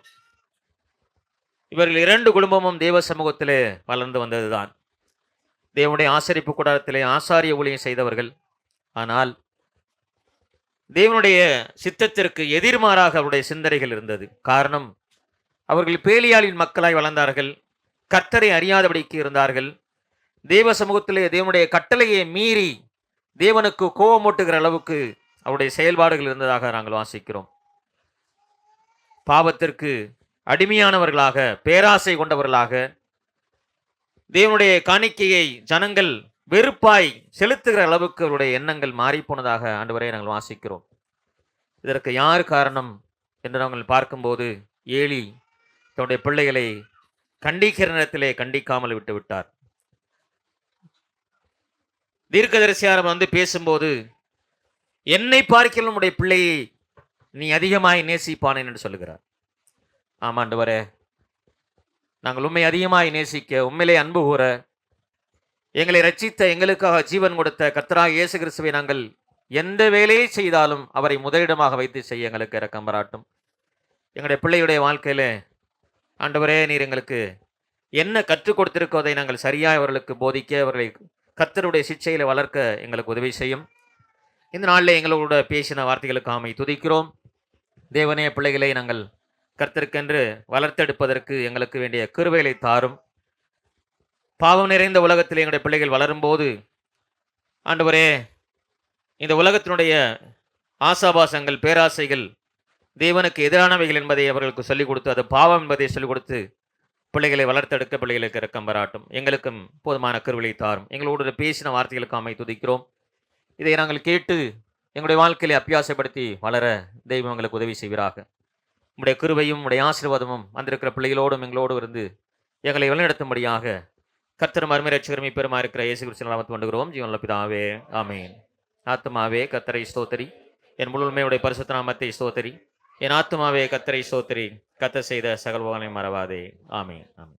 இவர்கள் 2 குடும்பமும் தேவ சமூகத்திலே வளர்ந்து வந்ததுதான். தேவனுடைய ஆசரிப்பு கூடாரத்திலே ஆசாரிய ஊழியம் செய்தவர்கள். ஆனால் தேவனுடைய சித்தத்திற்கு எதிர்மாறாக அவருடைய சிந்தனைகள் இருந்தது. காரணம், அவர்கள் பேலியாளின் மக்களாய் வளர்ந்தார்கள். கர்த்தரை அறியாதபடிக்கு இருந்தார்கள். தேவ சமூகத்திலே தேவனுடைய கட்டளையை மீறி தேவனுக்கு கோபமூட்டுகிற அளவுக்கு அவருடைய செயல்பாடுகள் இருந்ததாக நாங்கள் வாசிக்கிறோம். பாவத்திற்கு அடிமையானவர்களாக, பேராசை கொண்டவர்களாக, தேவனுடைய காணிக்கையை ஜனங்கள் வெறுப்பாய் செலுத்துகிற அளவுக்கு அவருடைய எண்ணங்கள் மாறிப்போனதாக ஆண்டவரே நாங்கள் வாசிக்கிறோம். இதற்கு யார் காரணம் என்று நாங்கள் பார்க்கும்போது, ஏலி தன்னுடைய பிள்ளைகளை கண்டிக்கிற நேரத்திலே கண்டிக்காமல் விட்டு விட்டார். தீர்க்கதரிசியார் வந்து பேசும்போது, என்னை பார்க்கிலும் உடைய பிள்ளையை நீ அதிகமாய் நேசிப்பானேன் என்று சொல்லுகிறார். ஆமாண்டவரே, நாங்கள் உண்மை அதிகமாய் நேசிக்க, உண்மையிலே அன்பு கூற, எங்களை ரட்சித்த, எங்களுக்காக ஜீவன் கொடுத்த கர்த்தராகிய இயேசு கிறிஸ்துவை நாங்கள் எந்த வேலையை செய்தாலும் அவரை முதலிடமாக வைத்து செய்ய எங்களுக்கு இரக்கம் பாராட்டும். எங்களுடைய பிள்ளையுடைய வாழ்க்கையில ஆண்டவரே, நீர் எங்களுக்கு என்ன கற்றுக் கொடுத்திருக்கோ அதை நாங்கள் சரியாக அவர்களுக்கு போதிக்க, அவர்களை கர்த்தருடைய சிட்சையில வளர்க்க எங்களுக்கு உதவி செய்யும். இந்த நாளில் எங்களோட பேசின வார்த்தைகளுக்கு ஆமை துதிக்கிறோம். தேவனே, பிள்ளைகளை நாங்கள் கர்த்தருக்கென்று வளர்த்தெடுப்பதற்கு எங்களுக்கு வேண்டிய கிருபைகளை தாரும். பாவம் நிறைந்த உலகத்தில் எங்களுடைய பிள்ளைகள் வளரும்போது ஆண்டவரே, இந்த உலகத்தினுடைய ஆசாபாசங்கள், பேராசைகள் தேவனுக்கு எதிரானவைகள் என்பதை அவர்களுக்கு சொல்லிக் கொடுத்து, அது பாவம் என்பதை சொல்லிக் கொடுத்து பிள்ளைகளை வளர்த்தெடுக்க பிள்ளைகளுக்கு இரக்கம் பாராட்டும். எங்களுக்கும் போதுமான கிருபைகளை தாரும். எங்களோடு பேசின வார்த்தைகளுக்கு ஆமை துதிக்கிறோம். இதை நாங்கள் கேட்டு எங்களுடைய வாழ்க்கையை அபியாசப்படுத்தி வளர தெய்வம் எங்களுக்கு உதவி செய்வீராக. உடைய கிருபையும் உடைய ஆசீர்வாதமும் வந்திருக்கிற பிள்ளைகளோடும் எங்களோடு இருந்து எங்களை வழிநடத்தும்படியாக கர்த்தரும் அருமை ரட்சகரும் பெருமா இருக்கிற இயேசு கிறிஸ்துவின் நாமத்தில் வேண்டுகிறோம். ஜீவனுள்ள பிதாவே, ஆமென். ஆத்துமாவே கர்த்தரை ஸ்தோத்திரி, என் முழுமையுடைய பரிசுத்த நாமத்தை ஸ்தோத்திரி. என் ஆத்துமாவே கர்த்தரை ஸ்தோத்திரி, கர்த்தர் செய்த சகல உபகாரங்களையும் மறவாதே. ஆமென். ஆமென்.